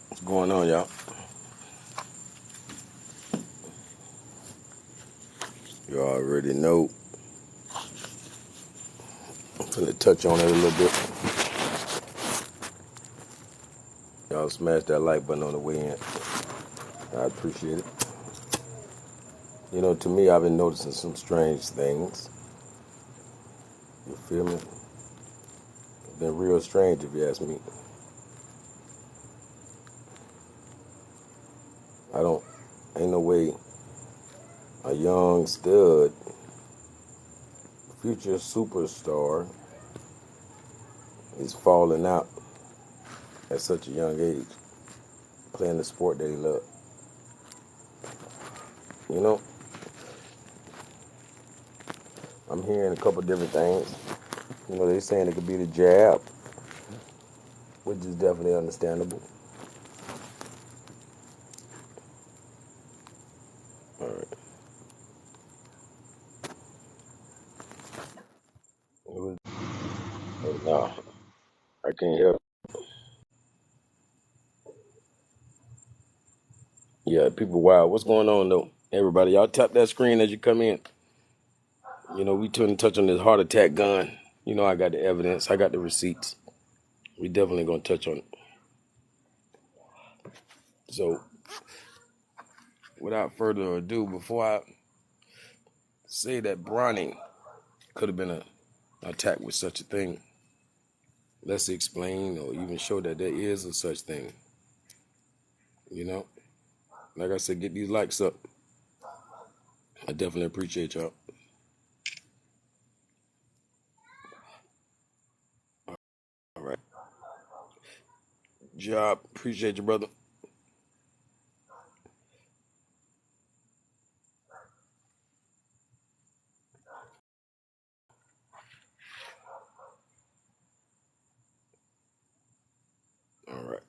What's going on, y'all? You already know. I'm finna touch on it a little bit. Y'all smash that like button on the way in. I appreciate it. You know, to me, I've been noticing some strange things. You feel me? It's been real strange, if you ask me. Ain't no way a young stud, future superstar is falling out at such a young age, playing the sport that he loves. You know, I'm hearing a couple different things. You know, they're saying it could be the jab, which is definitely understandable. All right. No, I can't help. Yeah, people, wow, what's going on though? Everybody, y'all tap that screen as you come in. You know, we couldn't touch on this heart attack gun. You know, I got the evidence, I got the receipts. We definitely gonna touch on it. So, without further ado, before I say that Bronny could have been an attack with such a thing, let's explain or even show that there is a such thing. You know, like I said, get these likes up. I definitely appreciate y'all. All right. Job, appreciate you, brother. All right.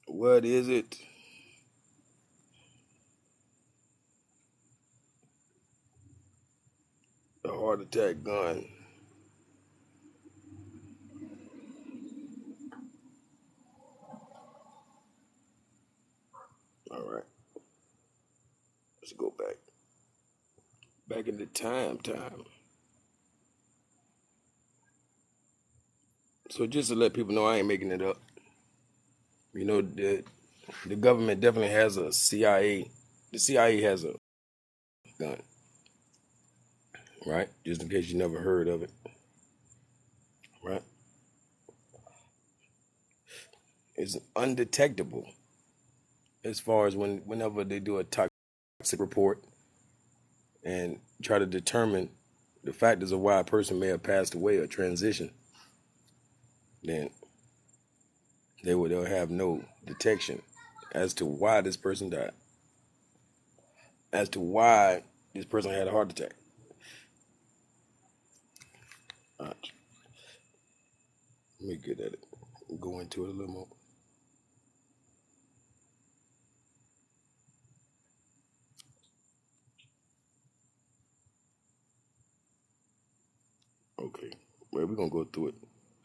What is it? A heart attack gun. All right. Let's go back. Back in the time. So just to let people know, I ain't making it up. You know, the government definitely has a CIA. The CIA has a gun, right? Just in case you never heard of it, right? It's undetectable as far as whenever they do a toxic report and try to determine the factors of why a person may have passed away or transitioned, then they'll have no detection as to why this person died, as to why this person had a heart attack. All right. Let me get at it. Go into it a little more. Okay. Well, we're gonna go through it.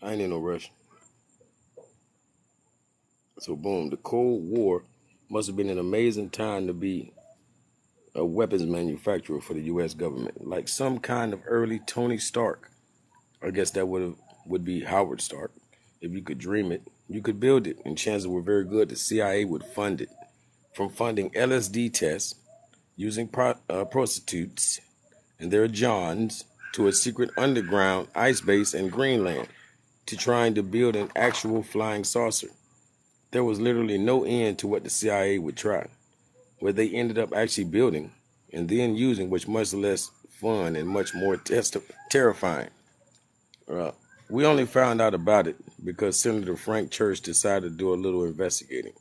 I ain't in no rush. So boom, the Cold War must have been an amazing time to be a weapons manufacturer for the US government. Like some kind of early Tony Stark. I guess that would be Howard Stark. If you could dream it, you could build it, and chances were very good the CIA would fund it. From funding LSD tests using prostitutes and their Johns to a secret underground ice base in Greenland to trying to build an actual flying saucer. There was literally no end to what the CIA would try. What they ended up actually building and then using was much less fun and much more terrifying. Uh, we only found out about it because Senator Frank Church decided to do a little investigating.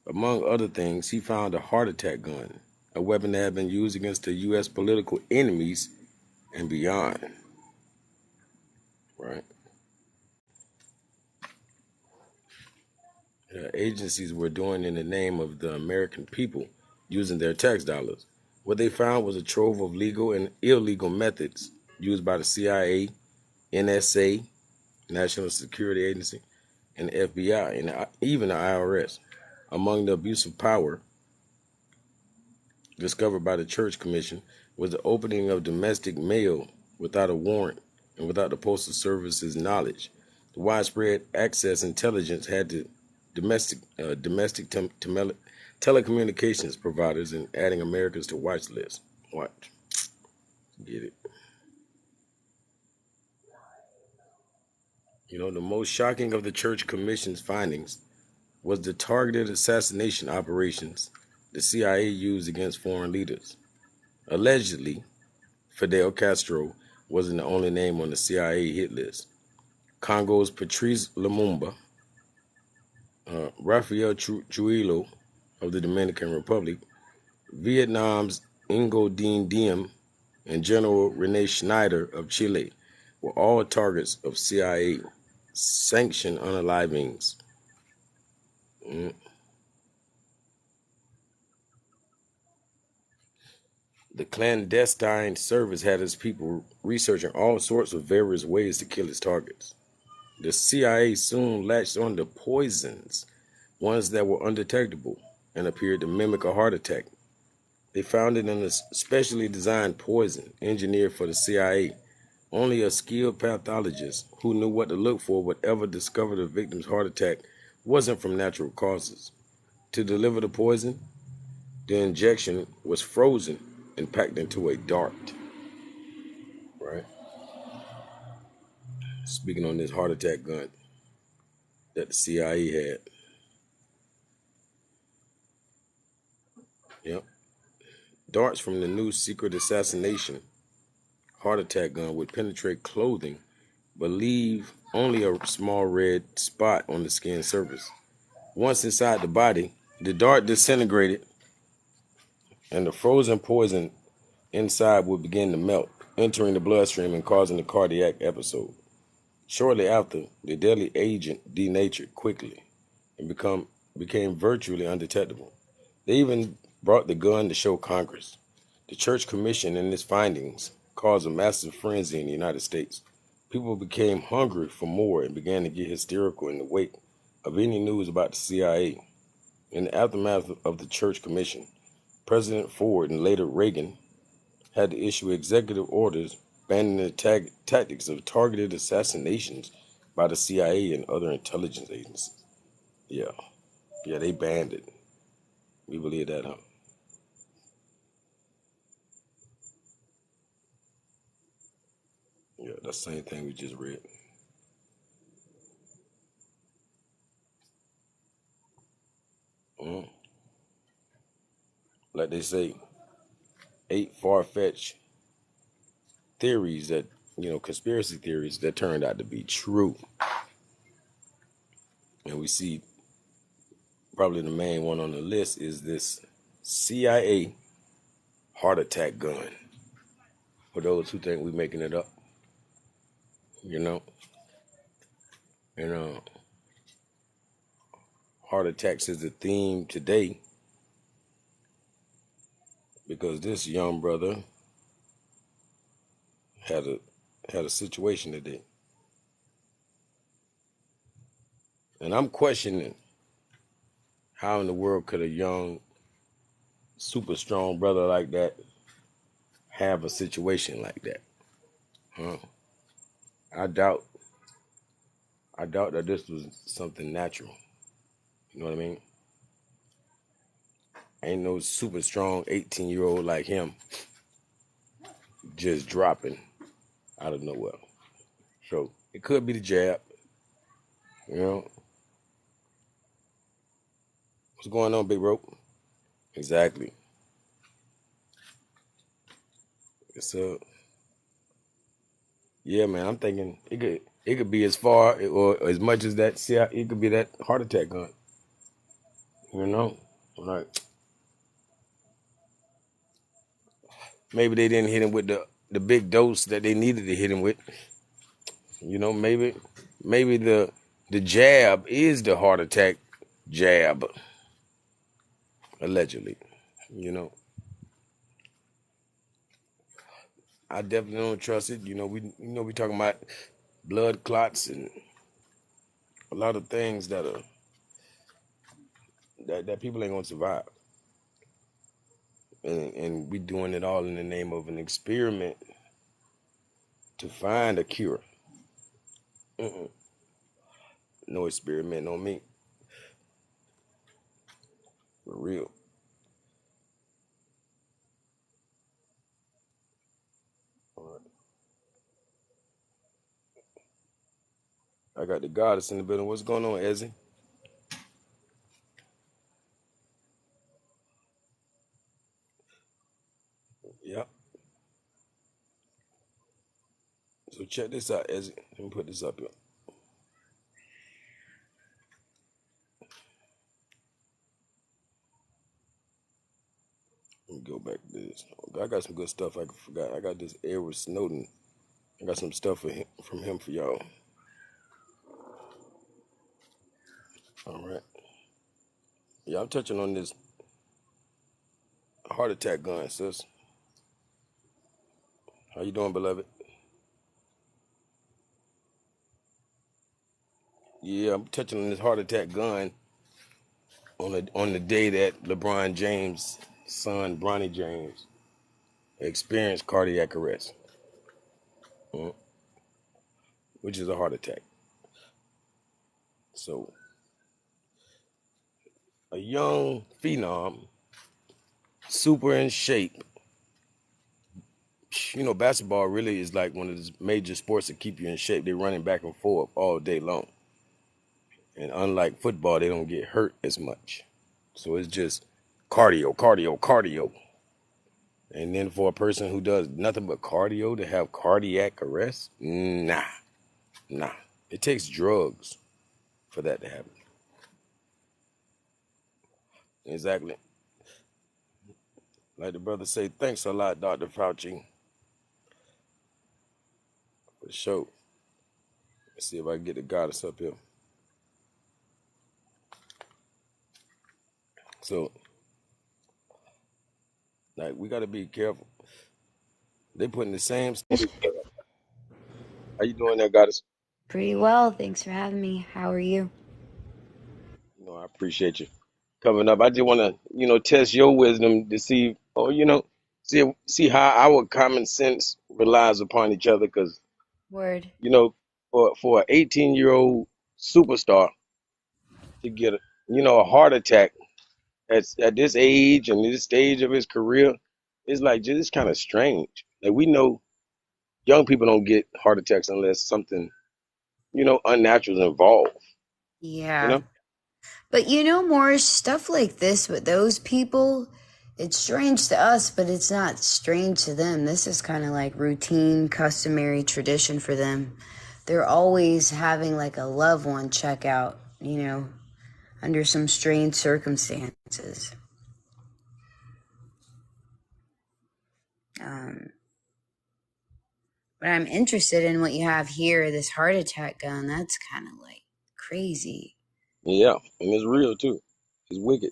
Among other things, he found a heart attack gun a weapon that had been used against the U.S. political enemies and beyond. Right? Agencies were doing in the name of the American people using their tax dollars. What they found was a trove of legal and illegal methods used by the CIA, NSA, National Security Agency, and the FBI, and even the IRS. Among the abuse of power discovered by the Church Commission was the opening of domestic mail without a warrant and without the Postal Service's knowledge. The widespread access intelligence had to domestic telecommunications providers and adding Americans to watch lists. Watch. Get it. The most shocking of the Church Commission's findings was the targeted assassination operations the CIA used against foreign leaders. Allegedly, Fidel Castro wasn't the only name on the CIA hit list. Congo's Patrice Lumumba, Rafael Trujillo of the Dominican Republic, Vietnam's Ngo Dinh Diem, and General Rene Schneider of Chile were all targets of CIA sanctioned unalivings. The clandestine service had its people researching all sorts of various ways to kill its targets. The CIA soon latched on to poisons, ones that were undetectable and appeared to mimic a heart attack. They found it in a specially designed poison engineered for the CIA. Only a skilled pathologist who knew what to look for would ever discover the victim's heart attack wasn't from natural causes. To deliver the poison, the injection was frozen and packed into a dart. Right? Speaking on this heart attack gun that the CIA had. Yep. Darts from the new secret assassination heart attack gun would penetrate clothing but leave only a small red spot on the skin surface. Once inside the body, the dart disintegrated and the frozen poison inside would begin to melt, entering the bloodstream and causing a cardiac episode. Shortly after, the deadly agent denatured quickly and became virtually undetectable. They even brought the gun to show Congress. The Church Commission and its findings caused a massive frenzy in the United States. People became hungry for more and began to get hysterical in the wake of any news about the CIA. In the aftermath of the Church Commission, President Ford and later Reagan had to issue executive orders banning the tactics of targeted assassinations by the CIA and other intelligence agencies. Yeah, they banned it. We believe that, huh? Yeah, that's the same thing we just read. Mm. Like they say, 8 far-fetched theories that, conspiracy theories that turned out to be true. And we see probably the main one on the list is this CIA heart attack gun. For those who think we're making it up, you know, and heart attacks is the theme today because this young brother had a situation today, and I'm questioning how in the world could a young, super strong brother like that have a situation like that? Huh? I doubt that this was something natural. You know what I mean? Ain't no super strong 18-year-old like him just dropping out of nowhere. So it could be the jab. You know, what's going on, big rope? Exactly. So yeah, man, I'm thinking it could be as far or as much as that. See, it could be that heart attack gun. You know, like Maybe they didn't hit him with the big dose that they needed to hit him with. You know, maybe the jab is the heart attack jab, allegedly. You know, I definitely don't trust it. We talking about blood clots and a lot of things that people ain't gonna survive, and we doing it all in the name of an experiment to find a cure. Mm-mm. No experiment on me, for real. All right. I got the goddess in the building. What's going on, Ezzy? Yep. So check this out, Ezzy. Let me put this up here. Let me go back to this. I got some good stuff I forgot. I got this Edward Snowden. I got some stuff from him for y'all. All right. Yeah, I'm touching on this heart attack gun, sis. How you doing, beloved? Yeah, I'm touching on this heart attack gun on the day that LeBron James' son, Bronny James, experienced cardiac arrest, mm, which is a heart attack. So a young phenom, super in shape. Basketball really is like one of the major sports that keep you in shape. They're running back and forth all day long. And unlike football, they don't get hurt as much. So it's just cardio, cardio, cardio. And then for a person who does nothing but cardio to have cardiac arrest, nah. It takes drugs for that to happen. Exactly. Like the brother say, thanks a lot, Dr. Fauci, for the show. Let's see if I can get the goddess up here. So, like, we got to be careful. They putting the same studies. How you doing there, goddess? Pretty well. Thanks for having me. How are you? I appreciate you coming up. I just want to, test your wisdom to see, or see how our common sense relies upon each other. Because Word. for an 18-year-old superstar to get a heart attack at this age and this stage of his career, it's like just kind of strange. Like we know young people don't get heart attacks unless something unnatural is involved. You Yeah. know? But more stuff like this with those people, it's strange to us, but it's not strange to them. This is kind of like routine, customary tradition for them. They're always having like a loved one check out, under some strange circumstances. Um, but I'm interested in what you have here, this heart attack gun. That's kind of like crazy. Yeah, and it's real too. It's wicked.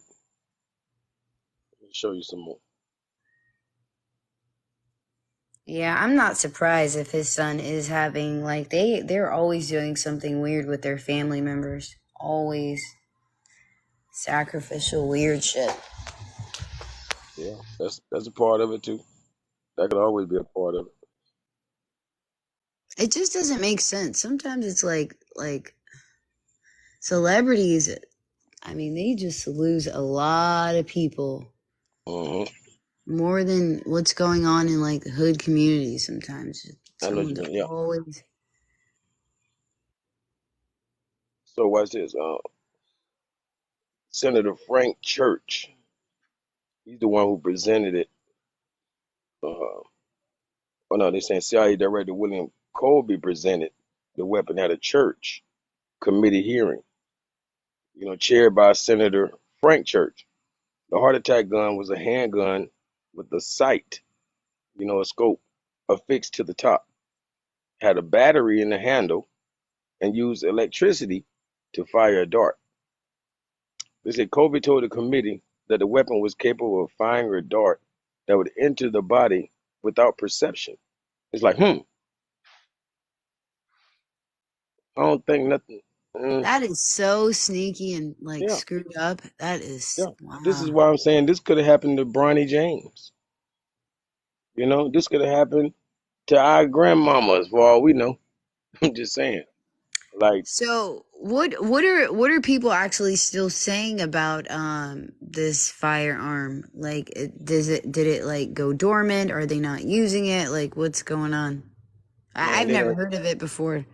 Let me show you some more. Yeah, I'm not surprised if his son is having like they're always doing something weird with their family members. Always sacrificial weird shit. Yeah, that's a part of it too. That could always be a part of it. It just doesn't make sense. Sometimes it's like celebrities, I mean, they just lose a lot of people Hmm. more than what's going on in like hood communities sometimes. I know what you Someone's mean. Yeah. always So watch this. Senator Frank Church. He's the one who presented it. Oh no, they're saying CIA Director William Colby presented the weapon at a church committee hearing. Chaired by Senator Frank Church. The heart attack gun was a handgun with a sight a scope affixed to the top, had a battery in the handle, and used electricity to fire a dart. They said Kobe told the committee that the weapon was capable of firing a dart that would enter the body without perception. It's like, I don't think nothing. Mm, That is so sneaky and like yeah, screwed up. That is yeah. This is wow. why I'm saying this could have happened to Bronny James. This could have happened to our grandmamas for all we know. I'm just saying. Like, So what are people actually still saying about this firearm? Like did it like go dormant? Are they not using it? Like what's going on? man, I've they never don't. heard of it before.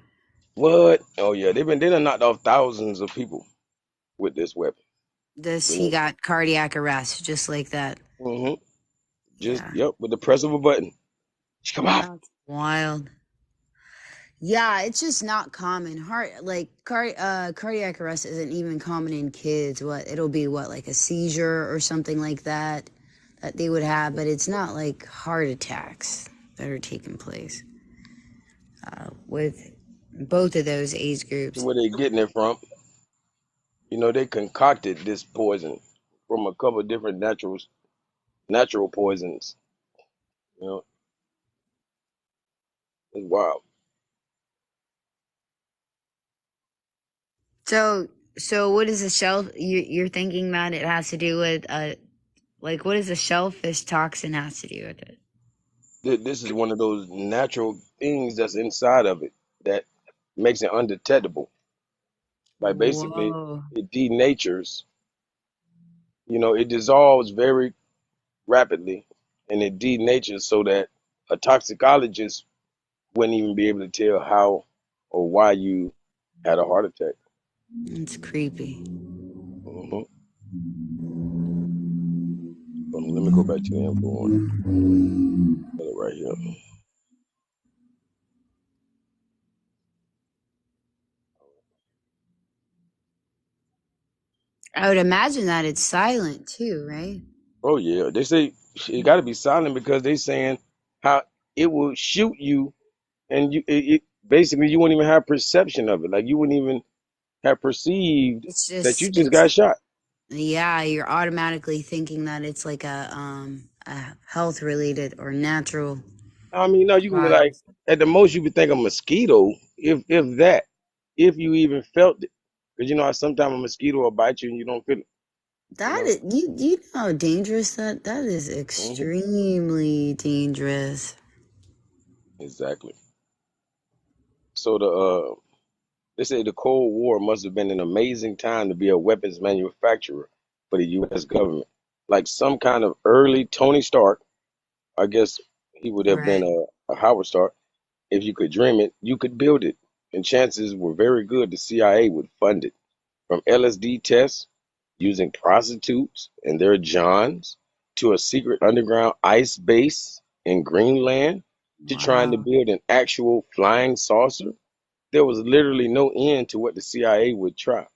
What? Oh yeah, they done knocked off thousands of people with this weapon. This You he know. got cardiac arrest just like that. hmm Just Yeah. yep, with the press of a button. Come on. That's wild. Yeah, it's just not common. Cardiac arrest isn't even common in kids. What it'll be what like a seizure or something like that that they would have, but it's not like heart attacks that are taking place with both of those age groups. Where they getting it from? They concocted this poison from a couple of different natural poisons. You know, it's wild. So, so what is the you're thinking that it has to do with like what does the shellfish toxin has to do with it? This is one of those natural things that's inside of it that makes it undetectable. Like basically, Whoa. it denatures. It dissolves very rapidly, and it denatures so that a toxicologist wouldn't even be able to tell how or why you had a heart attack. It's creepy. hmm let me go back to the info on it. Got it right here. I would imagine that it's silent too, right? Oh yeah, they say it got to be silent because they saying how it will shoot you, and it basically you wouldn't even have perception of it. Like you wouldn't even have perceived It's that you just just it's got shot. yeah, you're automatically thinking that it's like a health related or natural I mean, no, you can be like cause. at the most you would think a mosquito, if that, if you even felt it, because how sometimes a mosquito will bite you and you don't feel it. You That know. is, you know how dangerous that is hmm extremely dangerous. Exactly. So they say the Cold War must have been an amazing time to be a weapons manufacturer for the U.S. government. Like some kind of early Tony Stark, I guess he would have been Right. a Howard Stark. If you could dream it, you could build it. And chances were very good the CIA would fund it. From LSD tests using prostitutes and their Johns to a secret underground ice base in Greenland to trying to Wow. build an actual flying saucer, there was literally no end to what the CIA would try.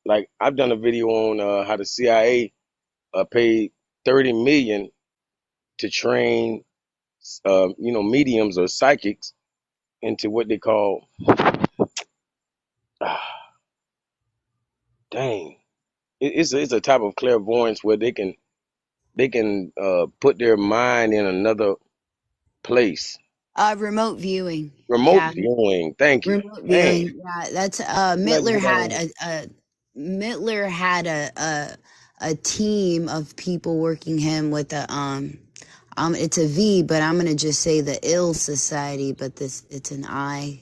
Like I've done a video on how the CIA paid 30 million to train mediums or psychics into what they call ah, dang it's a type of clairvoyance where they can put their mind in another place. Remote viewing. Remote Yeah, viewing. Thank you. remote Dang. viewing. Yeah, that's Imagine Mittler somebody had on a team of people working him with a it's a V, but I'm gonna just say the Ill Society, but this it's an I.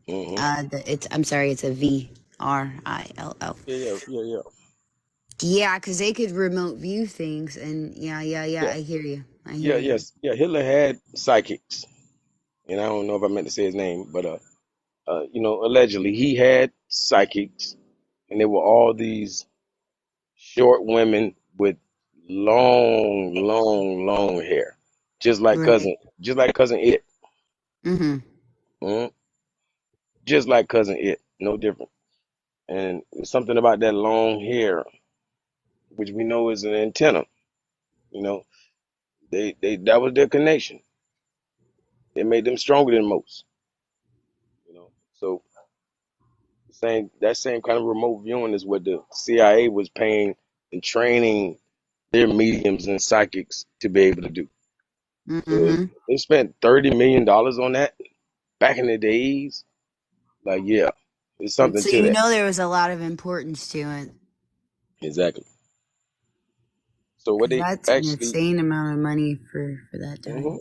hmm It's I'm sorry, it's a VRILL. Yeah, yeah, yeah, yeah. Yeah, because they could remote view things, and yeah, yeah, yeah. Yeah. I hear you. I hear Yeah, you. yes. Yeah, Hitler had psychics. And I don't know if I meant to say his name, but allegedly he had psychics and they were all these short women with long, long, long hair. Right. Just like cousin it. Mm-hmm. Mhm. Just like cousin it. No different. And it's something about that long hair, which we know is an antenna, you know. They that was their connection. It made them stronger than most. So that same kind of remote viewing is what the CIA was paying and training their mediums and psychics to be able to do. So Mm-hmm. they spent $30 million on that back in the days. Like, yeah, there's something So to you that. know there was a lot of importance to it. Exactly. So what 'Cause they that's an actually, insane amount of money for that hmm time.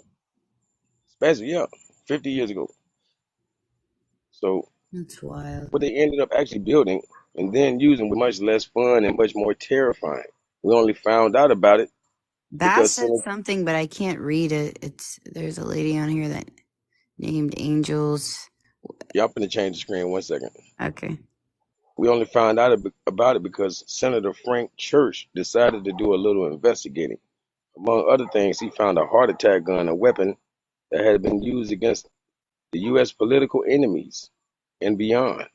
especially, yeah, 50 years ago. So That's wild. what they ended up actually building and then using was much less fun and much more terrifying. We only found out about it Bass because said something, but I can't read it. It's there's a lady on here that named Angels. y'all finna change the screen 1 second. Okay. We only found out about it because Senator Frank Church decided to do a little investigating. Among other things, he found a heart attack gun, a weapon that had been used against the U.S. political enemies and beyond.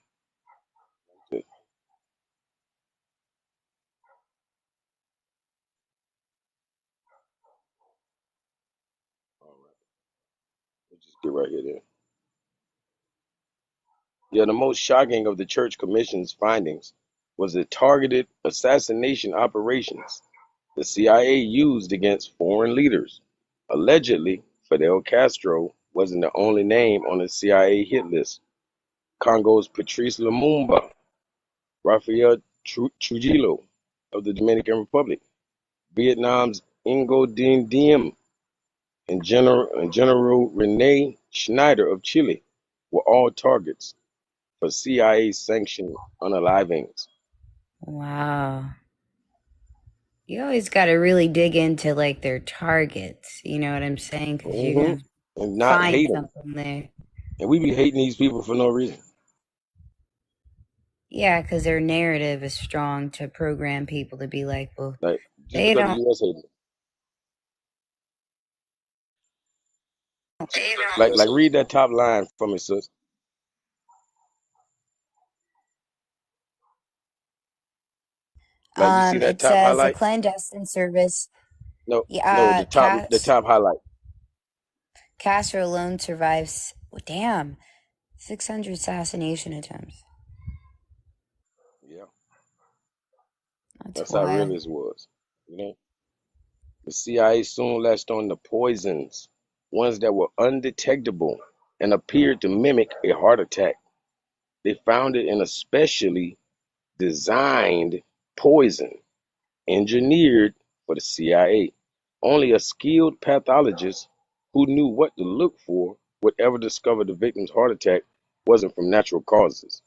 All right, let's just get right here then. Yeah, the most shocking of the Church Commission's findings was the targeted assassination operations the CIA used against foreign leaders. Allegedly, Fidel Castro wasn't the only name on the CIA hit list. Congo's Patrice Lumumba, Rafael Trujillo of the Dominican Republic, Vietnam's Ngo Dinh Diem, and General Rene Schneider of Chile were all targets for CIA sanctioned unalivings. Wow. You always got to really dig into like their targets. You know what I'm saying? Because you're hmm gonna And not find hate them. something there. And we be hating these people for no reason. Yeah, because their narrative is strong to program people to be like, well, Like, just they because the don't. US hate them. They Like read that top line for me, sis. Like, you see that It top says a highlight? clandestine service. No, no, Yeah, the top highlight. Castro alone survives. Well, damn, 600 assassination attempts. Yeah, That's that's how real wild. this was. You know, the CIA soon latched on the poisons, ones that were undetectable and appeared to mimic a heart attack. They found it in a specially designed poison engineered for the CIA. Only a skilled pathologist who knew what to look for would ever discover the victim's heart attack wasn't from natural causes.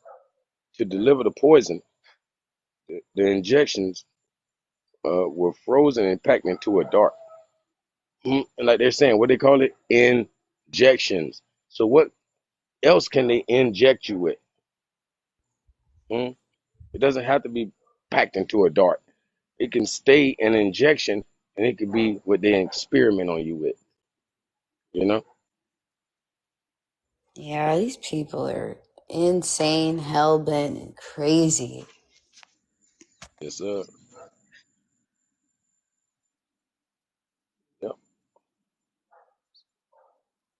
To deliver the poison, the injections were frozen and packed into a dart. And like they're saying, what they call it? Injections. So what else can they inject you with? Hmm? It doesn't have to be packed into a dart. It can stay an injection, and it could be what they experiment on you with. You know? Yeah, these people are insane, hell bent, and crazy. It's yep,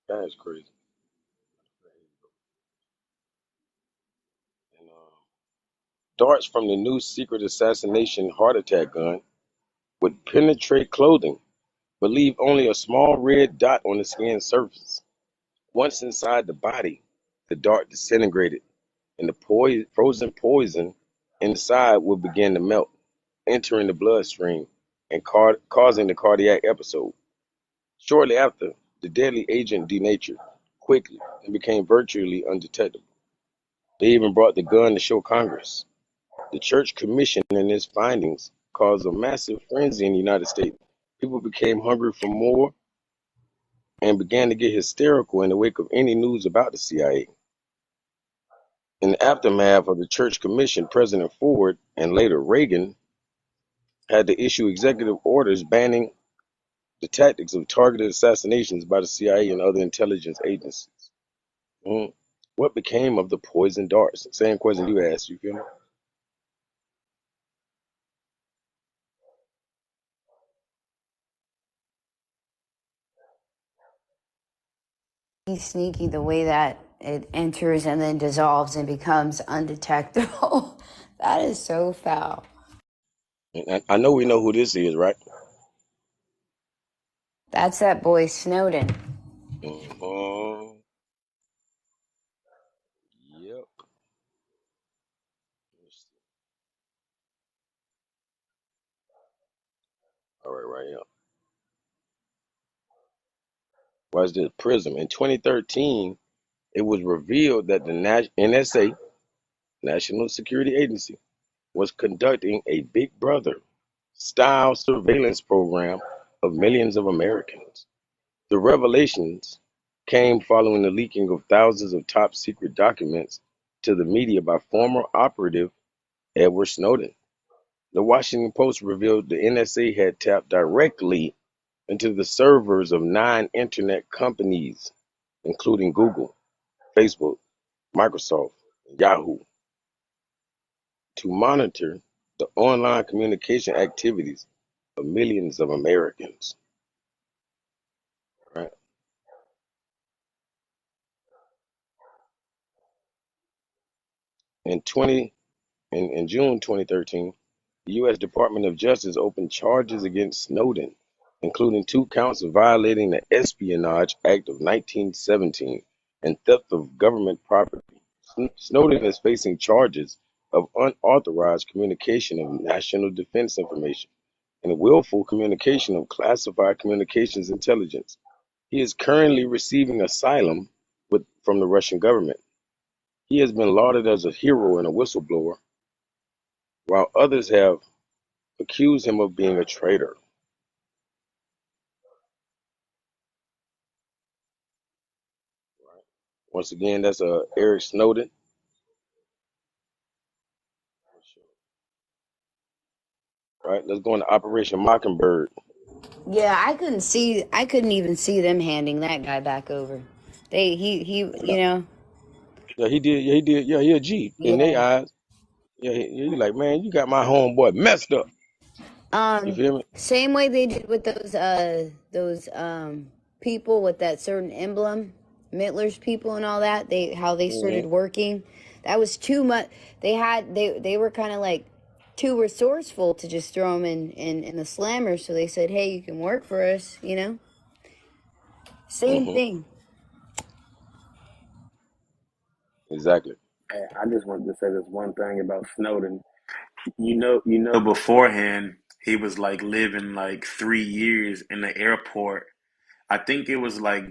that is crazy. And darts from the new secret assassination heart attack gun would penetrate clothing, but leave only a small red dot on the skin surface. Once inside the body, the dart disintegrated, and the frozen poison inside would begin to melt, entering the bloodstream and causing the cardiac episode. Shortly after, the deadly agent denatured quickly and became virtually undetectable. They even brought the gun to show Congress. The Church Commission and its findings caused a massive frenzy in the United States. People became hungry for more and began to get hysterical in the wake of any news about the CIA. In the aftermath of the Church Commission, President Ford and later Reagan had to issue executive orders banning the tactics of targeted assassinations by the CIA and other intelligence agencies. Mm. What became of the poison darts? Same question you asked, you feel me? sneaky the way that it enters and then dissolves and becomes undetectable. That is so foul. And I know we know who this is, right? That's that boy Snowden. Mm-hmm. Yep. All right, right here. Why is this Prism? In 2013, it was revealed that the NSA, National Security Agency, was conducting a Big Brother style surveillance program of millions of Americans. The revelations came following the leaking of thousands of top secret documents to the media by former operative Edward Snowden. The Washington Post revealed the NSA had tapped directly into the servers of 9 internet companies, including Google, Facebook, Microsoft, and Yahoo, to monitor the online communication activities of millions of Americans. Right? In 20 in June 2013, the U.S. Department of Justice opened charges against Snowden, including 2 counts of violating the Espionage Act of 1917 and theft of government property. Snowden is facing charges of unauthorized communication of national defense information and willful communication of classified communications intelligence. He is currently receiving asylum from the Russian government. He has been lauded as a hero and a whistleblower, while others have accused him of being a traitor. Once again, that's Eric Snowden. Right, let's go into Operation Mockingbird. Yeah, I couldn't even see them handing that guy back over. He, No, you know, yeah, he did. Yeah, he did. Yeah, he a G in their yeah. eyes. Yeah, he like, man, you got my homeboy messed up. You feel me? Same way they did with those people with that certain emblem, Mittler's people and all that. How they started Hmm. working. That was too much. They were kind of like too resourceful to just throw them in the slammer. So they said, "Hey, you can work for us." You know, same Hmm. thing. Exactly. Hey, I just wanted to say this one thing about Snowden. You know, beforehand he was like living like 3 years in the airport. I think it was like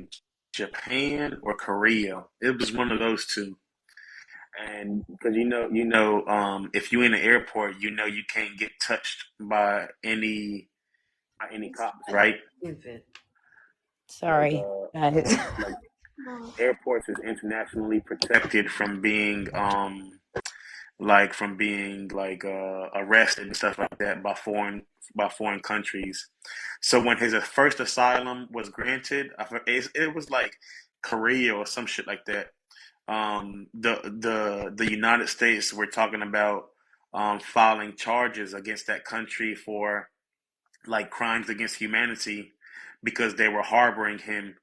Japan or Korea. It was one of those two. And because if you're in the airport, you can't get touched by any cops, right? Stupid. Like Sorry, guys. like airports is internationally protected from being arrested and stuff like that by foreign countries. So when his first asylum was granted, it was like Korea or some shit like that. The United States were talking about filing charges against that country for like crimes against humanity because they were harboring him.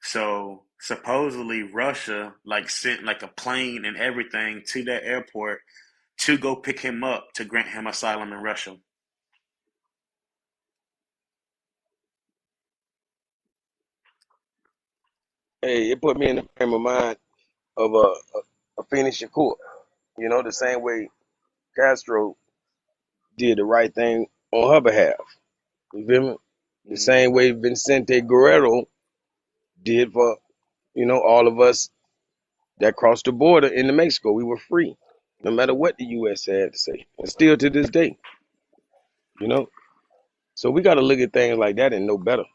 So supposedly Russia like sent like a plane and everything to that airport to go pick him up to grant him asylum in Russia. Hey, it put me in the frame of mind of a Phoenix Shakur. You know, the same way Castro did the right thing on her behalf. You feel me? The Mm-hmm. same way Vicente Guerrero did for, all of us that crossed the border into Mexico. We were free, no matter what the U.S. had to say, and still to this day, you know. So we got to look at things like that and know better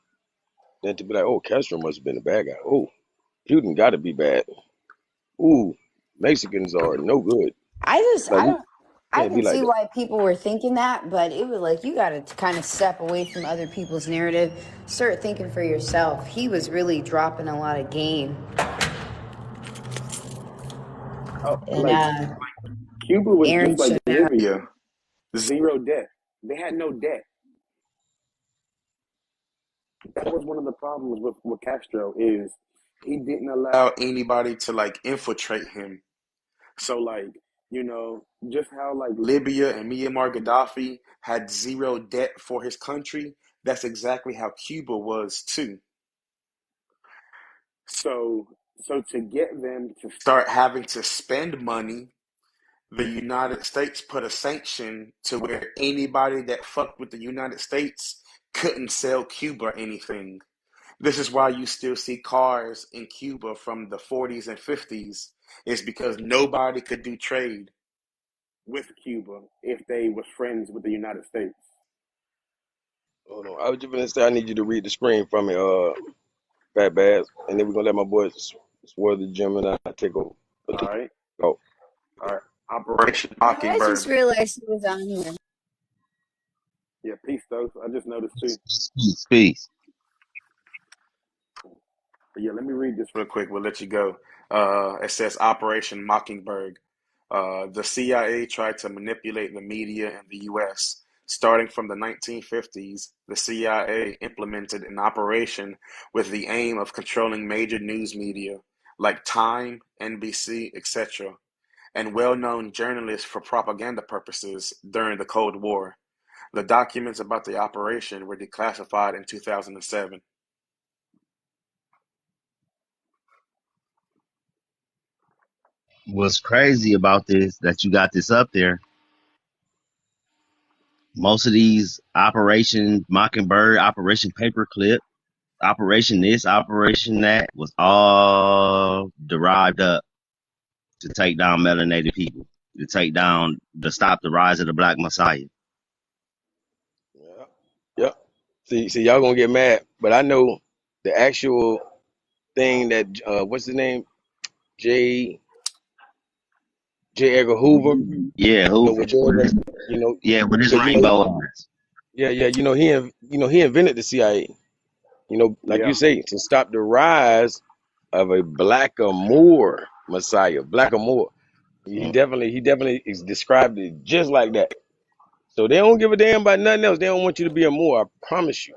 than to be like, oh, Castro must have been a bad guy. Oh, Putin got to be bad. Ooh, Mexicans are no good. Like I we don't. I can't be can like see that. why people were thinking that, but it was like you got to kind of step away from other people's narrative, start thinking for yourself. He was really dropping a lot of game, Oh, and like Cuba was Aaron just like should have. Bolivia, zero debt. They had no debt. That was one of the problems with Castro is he didn't allow anybody to like infiltrate him. So like, just how like Libya and Muammar Gaddafi had zero debt for his country, that's exactly how Cuba was too. So so to get them to start having to spend money, the United States put a sanction to where anybody that fucked with the United States couldn't sell Cuba anything. This is why you still see cars in Cuba from the 40s and 50s, is because nobody could do trade with Cuba if they was friends with the United States. Hold on. I was just gonna say I need you to read the screen from me, Fat Bass, and then we're gonna let my boy Swear the Gemini take over. All right, Go. all right. Operation I just Mockingbird. realized he was on here. Yeah, peace, though. I just noticed too. Peace. But yeah, let me read this real quick. We'll let you go. It says Operation Mockingbird. The CIA tried to manipulate the media in the U.S. Starting from the 1950s, the CIA implemented an operation with the aim of controlling major news media like Time, NBC, etc., and well-known journalists for propaganda purposes during the Cold War. The documents about the operation were declassified in 2007. What's crazy about this that you got this up there? Most of these Operation Mockingbird, Operation Paperclip, Operation this, Operation that was all derived up to take down melanated people, to stop the rise of the Black Messiah. Yeah. Yep. See, y'all gonna get mad, but I know the actual thing that what's the name? J. J. Edgar Hoover. Yeah, Was Hoover. doing that. Yeah, with his Because rainbow eyes. yeah, he invented the CIA. Like you Yeah. say, to stop the rise of a Blackamoor Messiah, Blackamoor. He definitely is described it just like that. So they don't give a damn about nothing else. They don't want you to be a Moor. I promise you,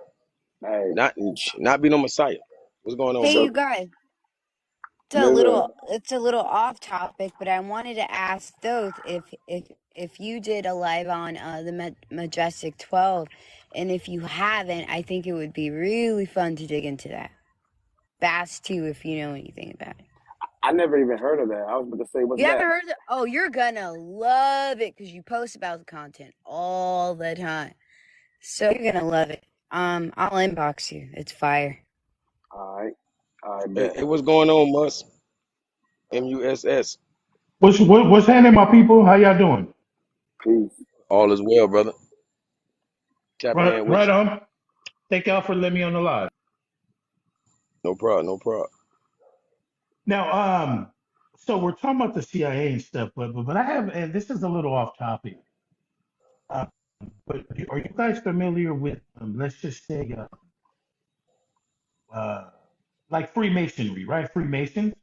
Hey, not be no Messiah. What's going on, Hey, so you brother? guys. there's a It's a little off topic, but I wanted to ask Thoth if you did a live on the Majestic 12, and if you haven't, I think it would be really fun to dig into that. Bass too, if you know anything about it. I never even heard of that. I was about to say, what's You that? haven't heard of it? Oh, you're gonna love it because you post about the content all the time. So you're gonna love it. I'll inbox you. It's fire. All right, all right, bet. Hey, what's going on, Muss? What's happening, my people? How y'all doing? Peace. All is well, brother. Tapping in with Right you. on. Thank y'all for letting me on the live. No problem, no problem. Now, so we're talking about the CIA and stuff, but I have, and this is a little off topic. Uh, but are you guys familiar with, let's just say, uh, like Freemasonry, right? Freemasons.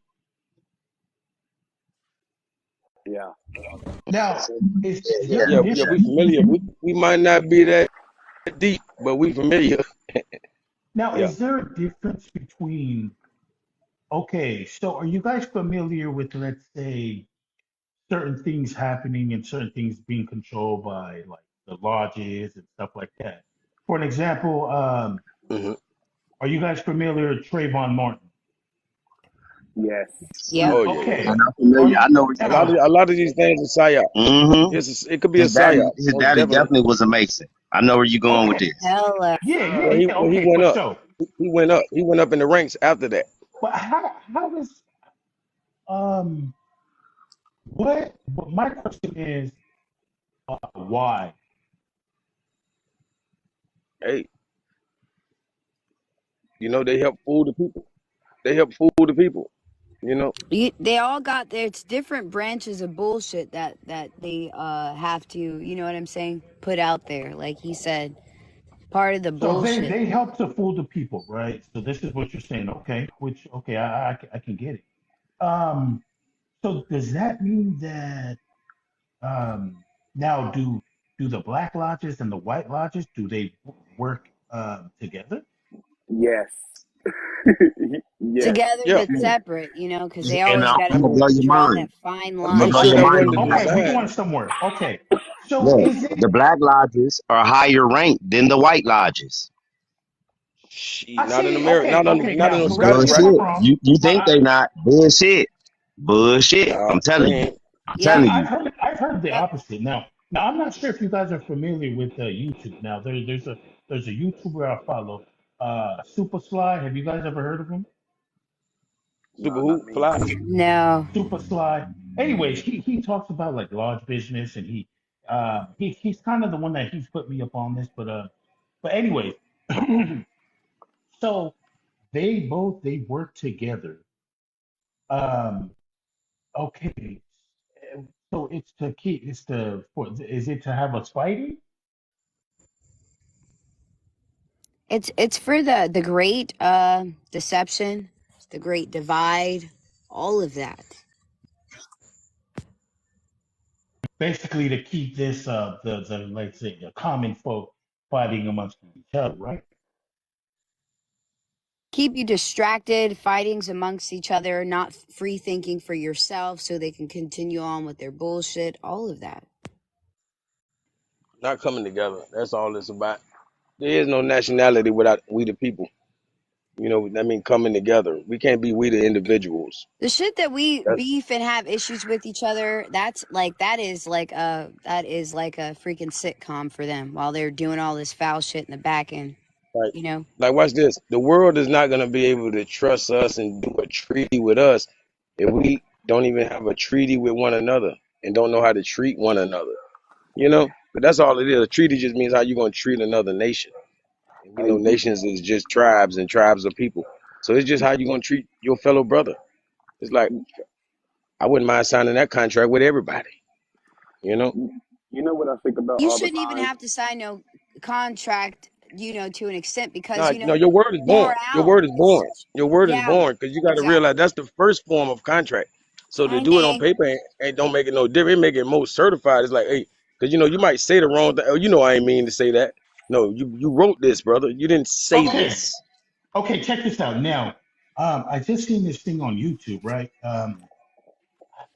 Yeah. Now, is there a Yeah, we difference? familiar. We might not be that deep, but we familiar. Now, Yeah. is there a difference between? Okay, so are you guys familiar with, let's say, certain things happening and certain things being controlled by like the lodges and stuff like that. For an example, hmm are you guys familiar with Trayvon Martin? Yes. Yep. Oh yeah. I'm Okay. not Are familiar. you I know where A you're lot of now? a lot of these things are psyop. Mm-hmm. It could be a psyop, His most daddy definitely. definitely was a Mason. I know where you're going with Okay. this. Hella. Yeah, Well, yeah, he yeah. well he Okay, went for up. sure. He went up in the ranks after that. But how does um what my question is why? Hey, they help fool the people. They help fool the people. You know. They all got their it's different branches of bullshit that they have to, you know what I'm saying, put out there. Like he said, part of the So bullshit. they help to fool the people, right? So this is what you're saying, okay? Which okay, I can get it. Um, so does that mean that now do the black lodges and the white lodges do they work together? Yes. Yeah, Together Yeah, but separate, you know, because they And always got I'm to gonna blow your draw mind. that fine I'm I'm, gonna I'm blow line. sure your that mind wasn't on the that. Okay, we're design. going somewhere. Okay, so Look, is it? the black lodges are higher ranked than the white lodges. She I not in see. America, Okay, okay. not in Now, no correct Scottish me if right? I'm Bullshit. wrong. You think I, they not bullshit? Bullshit. Nah, I'm they telling you. ain't. I'm Yep. telling I've you. heard the Yep. opposite. Now I'm not sure if you guys are familiar with YouTube. Now there's a YouTuber I follow, Super Sly. Have you guys ever heard of him? Super no, not who me. fly. No. Super Sly. Anyways, he talks about like large business, and he's kind of the one that he's put me up on this. But anyways, so they work together. Um, okay, so is it to have us fighting? It's for the great deception, the great divide, all of that. Basically to keep this the let's say the common folk fighting amongst each other, right? Keep you distracted, fightings amongst each other, not free thinking for yourself so they can continue on with their bullshit, all of that. Not coming together. That's all it's about. There is no nationality without we the people. You know, I mean, coming together. We can't be we the individuals. The shit that we That's beef and have issues with each other, that is like a freaking sitcom for them while they're doing all this foul shit in the back end, like, you know. like, watch this. The world is not gonna be able to trust us and do a treaty with us if we don't even have a treaty with one another and don't know how to treat one another. You know, but that's all it is. A treaty just means how you gonna treat another nation. And we know Hey, nations is just tribes and tribes of people. So it's just how you gonna treat your fellow brother. It's like I wouldn't mind signing that contract with everybody. You know, you know what I think about You all the shouldn't even time? have to sign no contract, you know, to an extent because, no, you no, know, your word is born. Your word is morals. born. Your word is Yeah, born because you got to realize exactly. that's the first form of contract. So to I do it on know. paper ain't don't make it no different. It make it more certified. It's like, hey, because you know you might say the wrong thing. Oh, you know I ain't mean to say that. No, you wrote this, brother. You didn't say Okay, this. okay, check this out. Now, I just seen this thing on YouTube, right?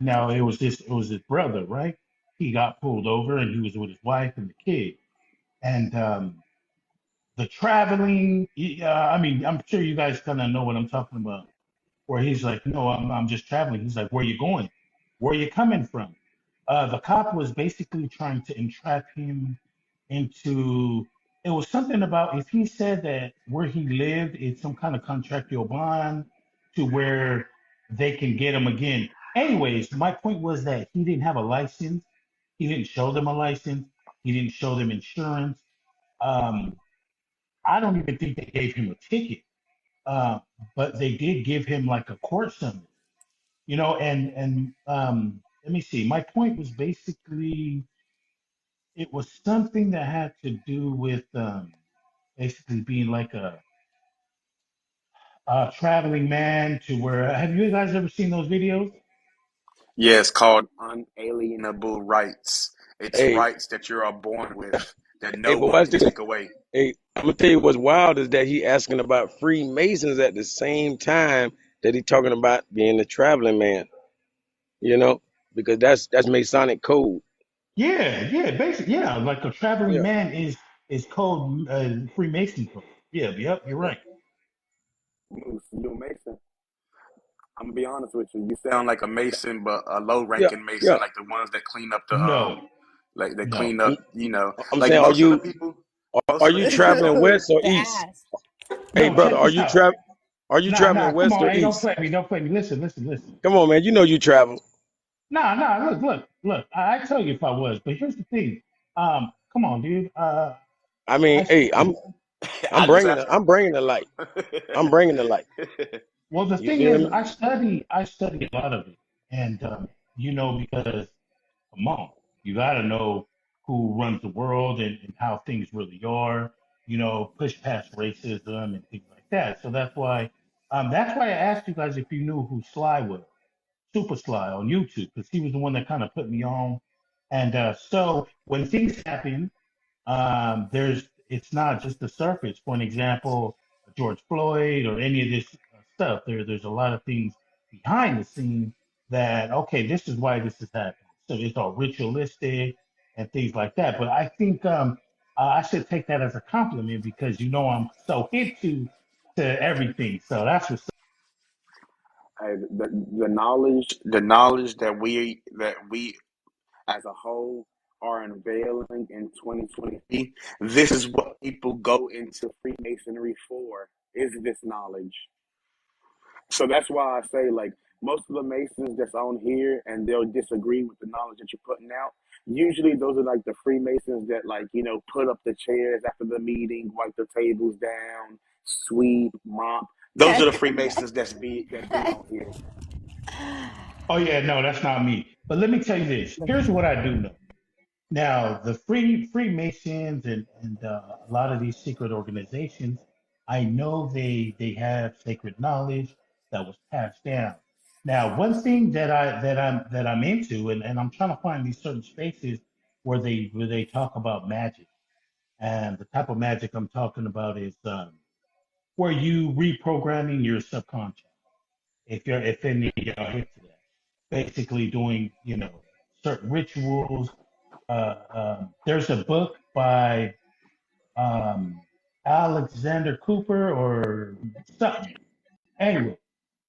Now it was his brother, right? He got pulled over and he was with his wife and the kid. And the traveling, I mean, I'm sure you guys kind of know what I'm talking about. Where he's like, no, I'm just traveling. He's like, where are you going? Where are you coming from? The cop was basically trying to entrap him into. It was something about if he said that where he lived, it's some kind of contractual bond to where they can get him again. Anyways, my point was that he didn't have a license. He didn't show them a license. He didn't show them insurance. Um, I don't even think they gave him a ticket, uh, but they did give him like a court summons, you know. And let me see. My point was basically it was something that had to do with basically being like a traveling man to where. Have you guys ever seen those videos? Yeah, it's called unalienable rights. It's Hey, rights that you are born with that hey, no but one watch can this. take away. Hey, I'm gonna tell you what's wild is that he asking about Freemasons at the same time that he talking about being a traveling man. You know, because that's Masonic code. Yeah, yeah, basically, yeah. Like a traveling Yeah, man is called Freemason code. Yeah, yep, you're yeah, right. Moose, you a Mason? I'm gonna be honest with you. You sound like a Mason, but a yeah, low-ranking Mason, yeah. like the ones that clean up the No, like they no. clean I'm, up. You know, I'm like saying, most are of the you people traveling don't. west or east? Fast. Hey, No, brother, check this out. are you Nah, traveling nah, come west on. or Hey, don't east? play me. Don't play me. Listen, listen, listen. Come on, man. You know you travel. Nah, nah, look. I tell you if I was, but here's the thing. Come on, dude. I mean, I hey, studied. I just asked I'm bringing the light. I'm bringing the light. Well, the You thing feel is, me? I study a lot of it, and you know, because come on, you got to know who runs the world and how things really are. You know, push past racism and things like that. So that's why I asked you guys if you knew who Sly was. Super Sly on YouTube because he was the one that kind of put me on. And so when things happen, there's it's not just the surface. For an example, George Floyd or any of this stuff. There's a lot of things behind the scene that okay, this is why this is happening. So it's all ritualistic and things like that. But I think I should take that as a compliment because you know I'm so into everything. So that's what's Hey, the knowledge that we as a whole are unveiling in 2023. This is what people go into Freemasonry for. Is this knowledge? So that's why I say, like, most of the Masons that's on here and they'll disagree with the knowledge that you're putting out. Usually, those are like the Freemasons that, like, put up the chairs after the meeting, wipe the tables down, sweep, mop. Those are the Freemasons that be on here. oh yeah, no, that's not me. But let me tell you this. Here's what I do know. Now, the Freemasons and a lot of these secret organizations, I know they have sacred knowledge that was passed down. Now, one thing that I'm into, and I'm trying to find these certain spaces where they talk about magic, and the type of magic I'm talking about is where you reprogramming your subconscious. If any of y'all hit to that, basically doing certain rituals. There's a book by um, Alexander Cooper or something. Anyway,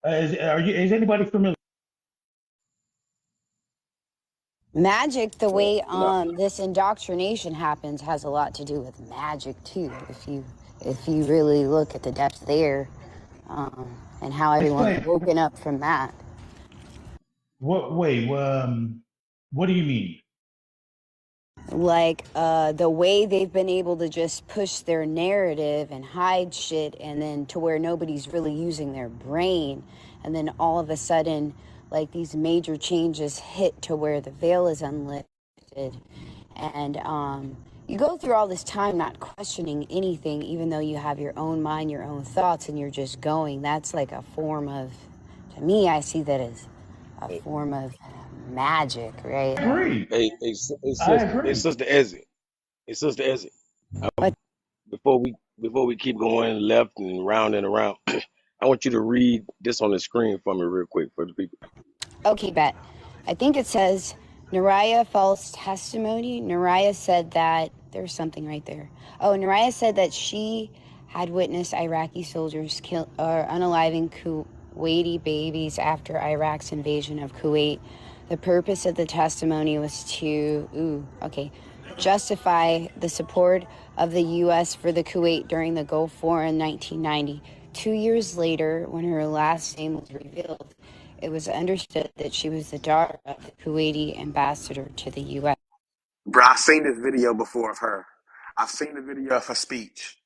is anybody familiar? Magic, the Uh, way no, this indoctrination happens, has a lot to do with magic too. If you really look at the depth there, and how everyone's Explain. woken up from that. What? Wait. What do you mean? Like the way they've been able to just push their narrative and hide shit, and then to where nobody's really using their brain, and then all of a sudden, like these major changes hit to where the veil is unlifted, and you go through all this time not questioning anything, even though you have your own mind, your own thoughts, and you're just going. That's like a form of, to me, I see that as a hey, form of magic, right? I agree. hey, I agree. sister Ezzy, hey, sister Ezzy. But Before we keep going left and round and around, I want you to read this on the screen for me real quick for the people. okay, bet. I think it says Nariah false testimony. Nariah said that there's something right there. Oh, Nariah said that she had witnessed Iraqi soldiers kill or unaliving Kuwaiti babies after Iraq's invasion of Kuwait. The purpose of the testimony was to, justify the support of the U.S. for the Kuwait during the Gulf War in 1990. 2 years later, when her last name was revealed, it was understood that she was the daughter of the Kuwaiti ambassador to the U.S. Bro, I've seen this video before of her. I've seen the video of her speech.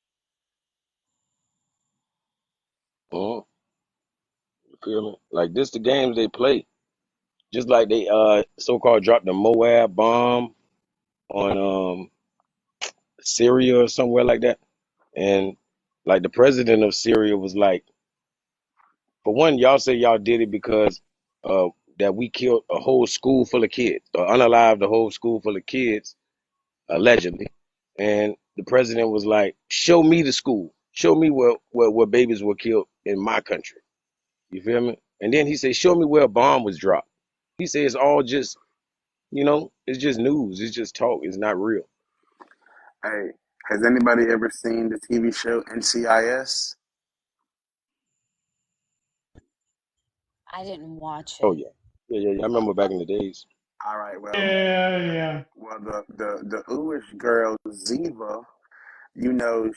Oh, you feel me? Like this, the games they play. Just like they so-called dropped the Moab bomb on Syria or somewhere like that, and like the president of Syria was like, for one, y'all say y'all did it because uh that we killed a whole school full of kids or unalived a whole school full of kids allegedly, and the president was like, show me the school, show me where babies were killed in my country. You feel me? And then he said, show me where a bomb was dropped. He said it's all just, it's just news, it's just talk, it's not real. Hey, has anybody ever seen the TV show NCIS? I didn't watch Oh it. yeah, yeah. I remember back in the days. All right, Yeah, yeah. the Uish girl Ziva,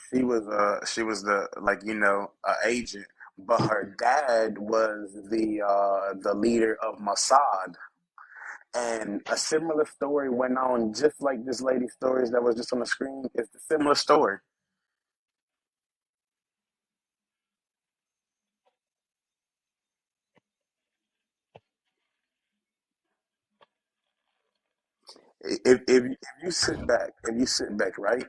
she was the, like, a agent, but her dad was the leader of Mossad, and a similar story went on, just like this lady's stories that was just on the screen. It's a similar story. If you sit back, right,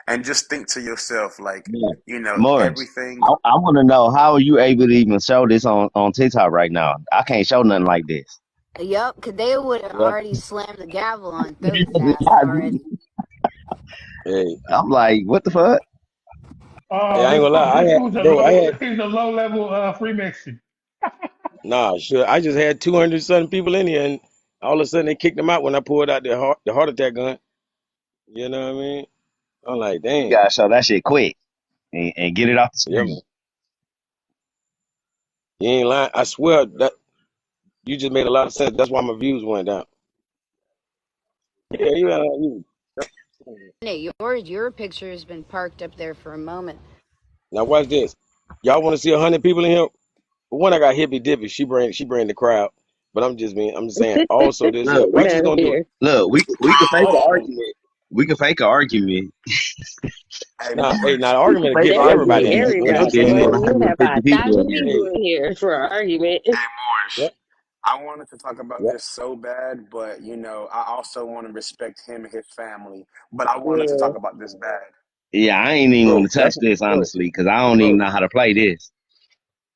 and just think to yourself, like, Yeah. Morris, everything. I want to know how are you able to even show this on TikTok right now? I can't show nothing like this. Yup, because they would have Well, already slammed the gavel on throat's ass already. hey, I'm like, what the fuck? Hey, I ain't gonna lie. I This had, was a bro. I low, had he's a low level Freemason. nah. Sure. I just had 200 something people in here, and all of a sudden they kicked them out when I pulled out the heart attack gun. You know what I mean? I'm like, You damn. gotta show that shit quick and get it off the Yeah, man. screen. You ain't lying. I swear that you just made a lot of sense. That's why my views went down. Yeah, you. Hey, your picture has been parked up there for a moment. Now watch this. Y'all want to see 100 people in here? But when I got hippy dippy, she bring the crowd. But I'm just saying. Also, this Look, watch Get who's out of gonna do it. here. we can fake an Oh, argument. We can fake an argument. hey Now, hey, now Morris. the We can argument will fake get an That'd everybody be argument in here. and But I'm everybody. say just you Boy, saying. want you have 150 people in 1,000 here. Hey, people in here for an argument. Hey Morris. yeah, I wanted to talk about yeah. this so bad, but I also want to respect him and his family. But I wanted to Yeah. talk about this bad. Yeah, I ain't even Bro, want to that's touch this bro, honestly because I don't even bro, know how to play this.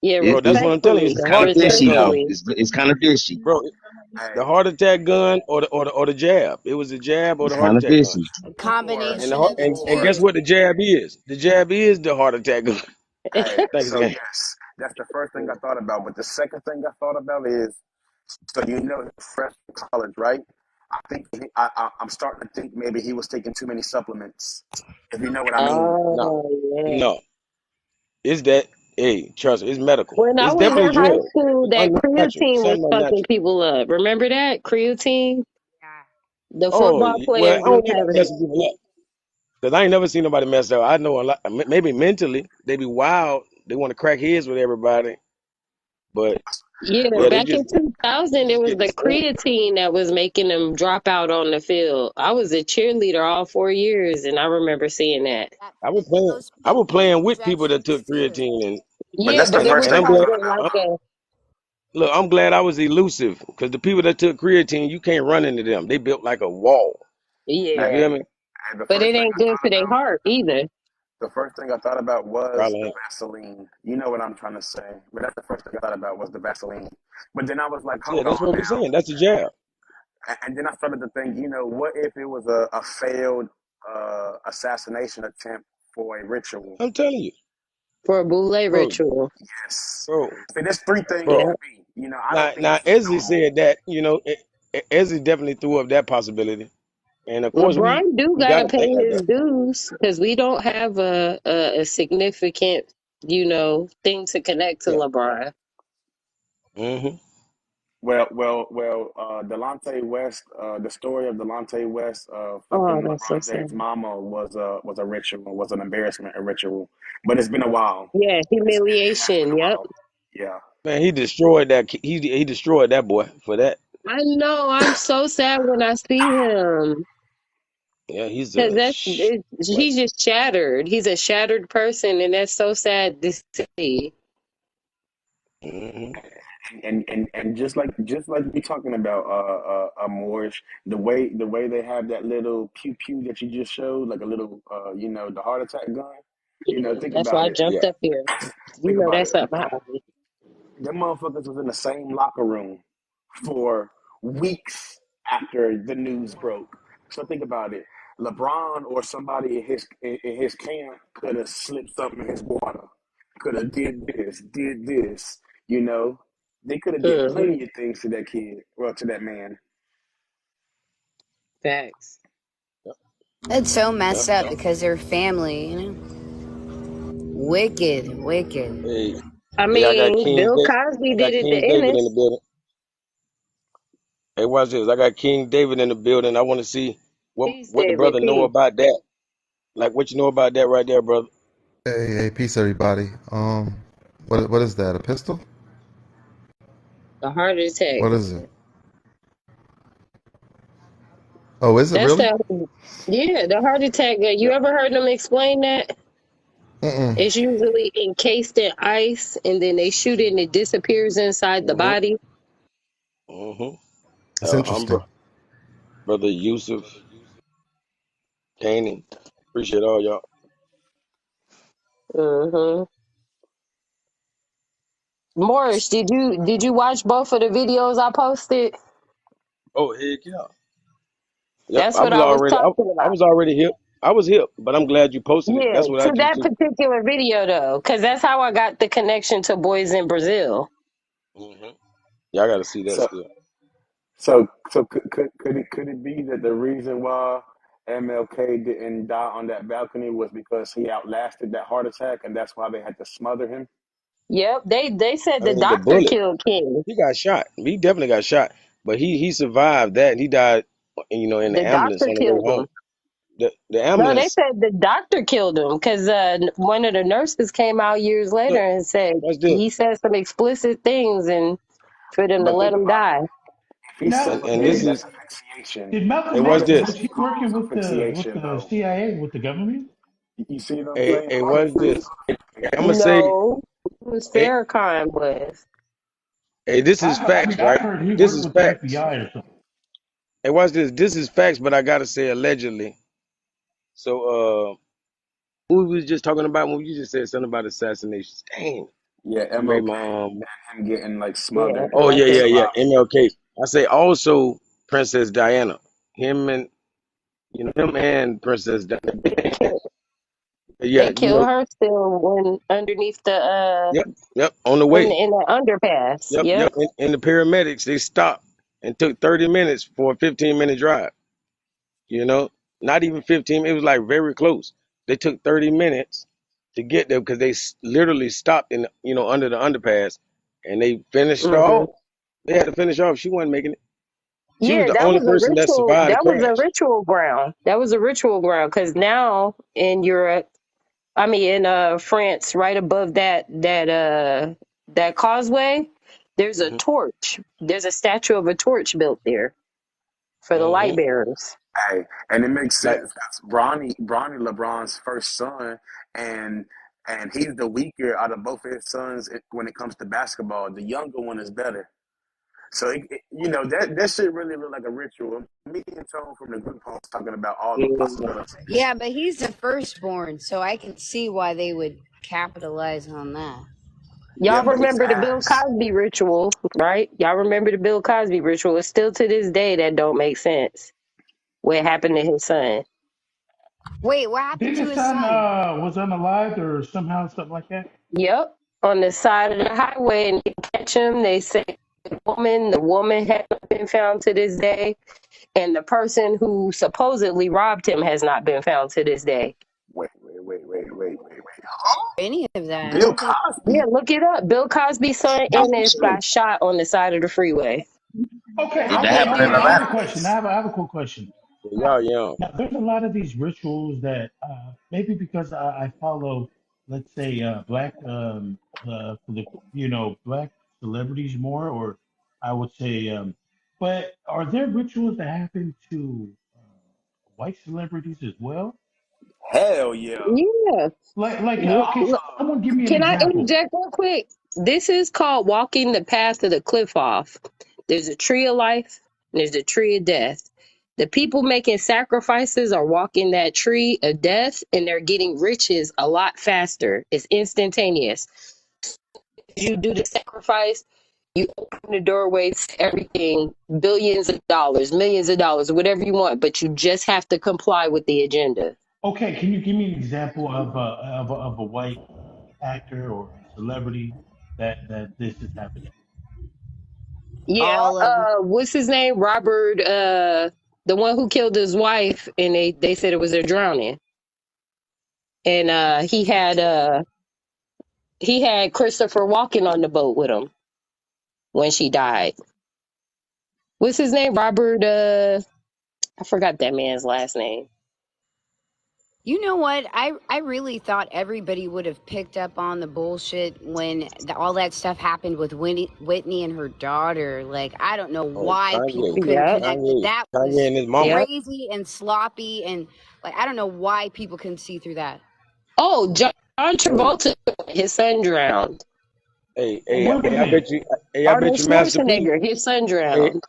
Yeah, bro. That's what I'm telling you. It's respectfully. the It's heart kind of attack fishy gun, though. Respectfully. It's kind of fishy. bro. The Hey, heart attack gun or the jab. It was the jab or It's the heart kind of attack gun. fishy. A And Morris, the combination heart, of the and guess Morris. two. what? The jab is. The jab is the heart attack gun. Hey, Thanks so again. yes, that's the first thing I thought about. But the second thing I thought about is, so he's fresh from college, right? I think I'm starting to think maybe he was taking too many supplements. If you know what I mean. No, Oh, yeah. no. It's that. Hey, trust me. It's medical. When I It's was definitely in high drugs. school, It's that unnatural. creatine was Something fucking unnatural. people up. Remember that? Creatine? Yeah. The Oh, football well, I players was don't think I'm having it. messing people up. Because I ain't never seen nobody mess up. I know a lot. Maybe mentally, they be wild. They want to crack heads with everybody. But Yeah, yeah, they back just in 2000, it was get the destroyed. creatine that was making them drop out on the field. I was a cheerleader all 4 years, and I remember seeing that. That I was playing. those I was people take playing with people that injections took too. creatine, But Yeah, that's the but it first was and thing I'm I glad. thought causing about. like I'm, a, look, I'm glad I was elusive because the people that took creatine, you can't run into them. They built like a wall. You Hey, yeah, feel me? the but first it thing ain't I good thought for their about. heart either. The first thing I thought about was the Probably. Vaseline. You know what I'm trying to say. But that's the first thing I thought about was the Vaseline. But then I was like, Yeah, hold that's on what we're now. saying. That's a jab. And then I started to think, what if it was a failed assassination attempt for a ritual? I'm telling you, For a boule bro, ritual. Yes. bro, See, there's three things it bro. Yeah. could be. I Now, don't think now, this is Ezzy normal. said that. Ezzy definitely threw up that possibility, and of course we LeBron do we got gotta to pay think like his that. dues because we don't have a significant, thing to connect to Yeah. LeBron. Hmm. Delonte West, the story of Delonte West, Oh, fucking that's so LeBron James' sad. mama was a ritual, was an embarrassment, a ritual. But it's been a while. Yeah, It has been humiliation. a Yep. while. Yeah. Man, he destroyed that. He destroyed that boy for that. I know. I'm so sad when I see him Yeah, he's because a what? he's just shattered. He's a shattered person, and that's so sad to see. Hmm. And just like we talking about Moorish, the way they have that little pew pew that you just showed, like a little the heart attack gun. Yeah, Think that's why about I it. jumped Yeah. up here. You Think know, about it. that's up my alley. Them motherfuckers was in the same locker room for weeks after the news broke. So think about it. LeBron or somebody in his camp could have slipped something in his water. Could have did this. You know, they could have did Hmm. plenty of things to that kid, well, to that man. Facts. It's so Yeah. messed up because they're family, you know? Wicked, wicked. Hey, I hey, mean, Bill Cosby I did got it to King David in the Ennis. building. Hey, watch this. I got King David in the building. I want to see what Peace, what the David. brother know Peace. about that. Like what you know about that right there, brother. Hey, peace, everybody. What is that? A pistol? A heart attack. What is it? Oh, is it That's really? the Yeah, the heart attack. You Yeah. ever heard them explain that? Mm-mm. It's usually encased in ice, and then they shoot it, and it disappears inside the Mm-hmm. body. Mm-hmm. That's interesting. Brother Yusuf, Canaan. Appreciate all y'all. Hmm. Morris, did you watch both of the videos I posted? Oh, heck yeah. Yep. That's what I was talking I about. was already here. I was hip, but I'm glad you posted it. Yeah, That's what I to do that too. particular video though, because that's how I got the connection to Boys in Brazil. Hmm. Y'all got to see that So still. so could it be that the reason why MLK didn't die on that balcony was because he outlasted that heart attack, and that's why they had to smother him? Yep, they said I the mean, the doctor bullet. killed King. He got shot. He definitely got shot, but he survived that. He died, in the The ambulance doctor on the way killed home. him. The No, they ambulance. said the doctor killed him because one of the nurses came out years later Look, and said watch this. he said some explicit things and for them to But let think him about die. it. If he Now, And this suffocated, did that's is. asphyxiation. did Hey, Malcolm watch X, Bullet this. was wounds he working cause with asphyxiation, the though. CIA, with the government? You see what I'm Hey, saying? hey, All watch the this. I'm gonna say. No, it was Hey, Farrakhan was. hey, this is I facts, mean, I right? heard he This worked is with the facts. FBI or something. Hey, watch this. This is facts, but I gotta say allegedly. So, who we was just talking about when you just said something about assassinations? Dang, Yeah, you made MLK my and him getting like Yeah, smothered Oh and yeah, MLK. yeah, yeah. surviving. MLK. I say also Princess Diana. Him and him and Princess Diana. Yeah, They killed her still when underneath the yep, yep. On the in way. the underpass. Yep, Yep. yep. And the paramedics they stopped and took 30 minutes for a 15-minute drive. You know, not even 15. It was like very close. They took 30 minutes to get there because they literally stopped in under the underpass, and they finished her Hmm. off. They had to finish her off. She wasn't making it. She was Yeah, the that only was a person that ritual. survived the That was a crash. ritual ground. That was a ritual ground because now in Europe, I mean in France, right above that causeway, there's a Hmm. torch. There's a statue of a torch built there for the light Hmm. bearers. Hey, and it makes Like, sense because Bronny LeBron's first son, and he's the weaker out of both his sons when it comes to basketball. The younger one is better. So that shit really looked like a ritual. Me and Tone from the group home talking about all the possibilities. Yeah, but he's the firstborn, so I can see why they would capitalize on that. Yeah, Y'all but his remember the Bill ass. Cosby ritual, right? Y'all remember the Bill Cosby ritual. It's still to this day that don't make sense. What happened to his son? Wait, what happened Didn't to his his son son? was unalived or somehow something like that? Yep. On the side of the highway and they catch him. They say the woman has not been found to this day. And the person who supposedly robbed him has not been found to this day. Wait. Any of that? I Bill don't think. Yeah, Cosby? look it up. Bill Cosby's son Ennis got shot on the side of the freeway. Okay, Did that okay, happen in okay. I have a Atlanta? question. I have a quick question. y'all young. Now, there's a lot of these rituals that maybe because I follow, let's say, black for the black celebrities more, or I would say, but are there rituals that happen to white celebrities as well? Hell yeah. Yeah. Like Look, okay, look, someone give me an can I example. interject real quick? This is called walking the path of the cliff off. There's a tree of life, and there's a tree of death. The people making sacrifices are walking that tree of death, and they're getting riches a lot faster. It's instantaneous. You do the sacrifice, you open the doorways to everything, billions of dollars, millions of dollars, whatever you want, but you just have to comply with the agenda. Okay, can you give me an example of a white actor or celebrity that this is happening? Yeah, All of them. what's his name? Robert, the one who killed his wife, and they said it was a drowning. And he had Christopher Walken on the boat with him when she died. What's his name? Robert, I forgot that man's last name. You know what? I really thought everybody would have picked up on the bullshit when all that stuff happened with Whitney and her daughter. Like, I don't know Oh, why people Kanye, couldn't Yep, connect it. That Kanye was and his mama. yep. crazy and sloppy, and like I don't know why people couldn't see through that. Oh, John Hey, Travolta, his son drowned. hey, hey, Where was hey, I he? bet you, Arnold Master P. Schwarzenegger, his son Hey, drowned.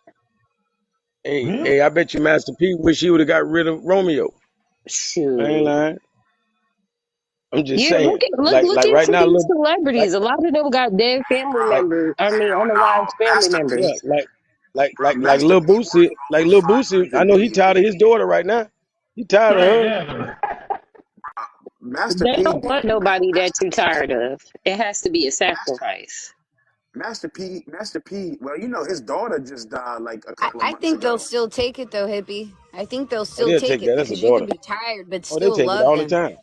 Really? I bet you Master P wish he would have got rid of Romeo. I ain't Shoot. lying. I'm just Yeah, saying. look Like right into now, these look, like, celebrities. A lot of them got dead family like, members. I mean, Hell unalived no. family Master yeah, members. P. Bro, like Master Lil P Boosie, worth over Lil Boosie. I $500 know he million. tired of his daughter right now. You tired of Right, her? yeah. Master They P, don't want nobody that Master you're tired of. It has to be a Master sacrifice. Master P. Well, you know his daughter just died like a couple of I months think they'll ago. still take it though, hippie. I think they'll Oh, still they'll take take it that. That's a because you can daughter. be tired but Oh, they still take it love all the him. time.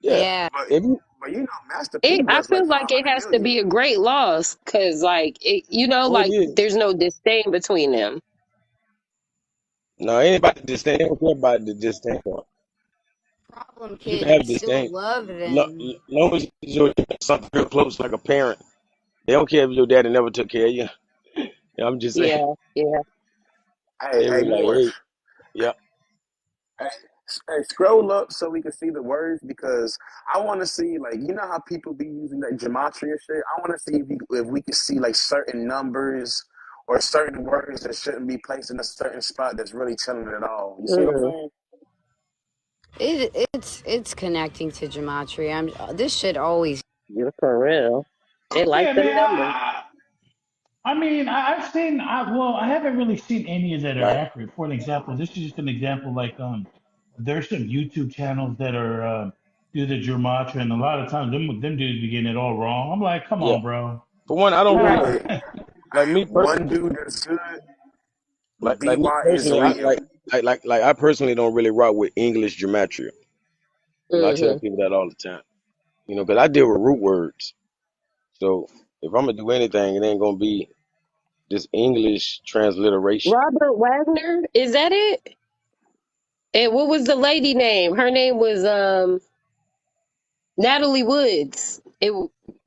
Yeah. Yeah. But If you but you know Master P I was feel like like it 500 has to million. be a great loss because, like, oh it like is. there's no disdain between them. No, anybody disdain. They don't care about the disdain part. Problem You can kid, have you still disdain. love Lo- them. Long as you're something real close, like a parent. They don't care if your daddy never took care of you. Yeah, I'm just saying. Yeah, yeah. Hey, They hey, were like, Morris. hey, yeah. Hey, hey, scroll up so we can see the words because I want to see like you know how people be using that gematria and shit. I want to see if we can see like certain numbers or certain words that shouldn't be placed in a certain spot that's really telling it all. You see what I'm Mm, saying? It's connecting to gematria. This shit always. you're for real. They like Yeah, them man. numbers. I mean, I've seen. Well, I haven't really seen any that are Like, accurate. For an example, this is just an example. Like, there's some YouTube channels that are do the gematria, and a lot of times them dudes be getting it all wrong. I'm like, come yeah. on, bro. For one, I don't really Hey, like me one dude that's good, like me VY is personally. I real. like I personally don't really rock with English gematria. I tell Hmm. people that all the time. Because I deal with root words. So if I'm gonna do anything, it ain't gonna be this English transliteration. Robert Wagner, is that it? And what was the lady name? Her name was Natalie Woods.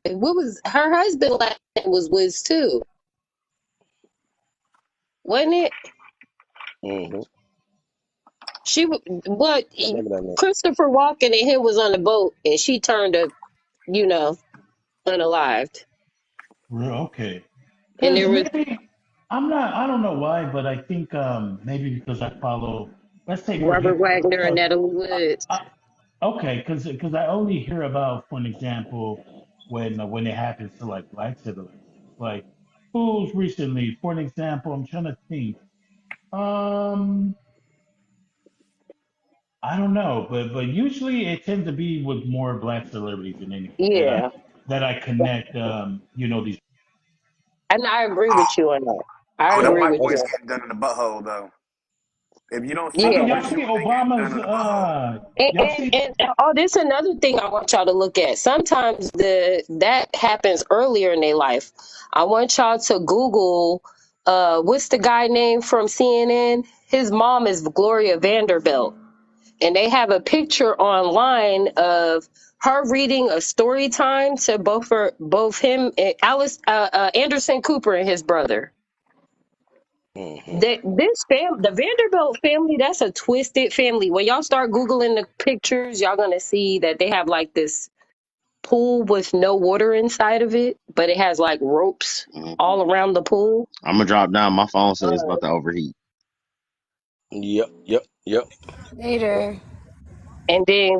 What was her husband last name was Woods too, wasn't it? Mm-hmm. What I remember that name. Christopher Walken and him was on the boat and she turned up, you know, unalived. Okay. And Because there was maybe I'm not. I don't know why, but I think maybe because I follow, let's say, more Robert hip hop. Wagner and So, Natalie Woods. okay, because I only hear about, for an example, when it happens to like black civilians, like who's recently, for an example, I'm trying to think. Um, I don't know, but usually it tends to be with more black celebrities than anything Yeah. that I connect. These. And I agree Oh, with you on that. I oh, them That, agree white with boys that's you. getting done in the butthole though. If you don't see I the mean, Yeah. y'all see visual, they getting Obama's. done in the butthole. Y'all see. Oh, this is another thing I want y'all to look at. Sometimes that happens earlier in their life. I want y'all to Google what's the guy name from CNN? His mom is Gloria Vanderbilt. And they have a picture online of her reading a story time to both him and Alice Anderson Cooper and his brother. mm-hmm. The Vanderbilt family, that's a twisted family. When y'all start Googling the pictures, y'all gonna see that they have like this pool with no water inside of it, but it has like ropes Mhm. all around the pool. I'm gonna drop down. My phone says it's Uh, about to overheat. Yep, yep, yep. Later. and then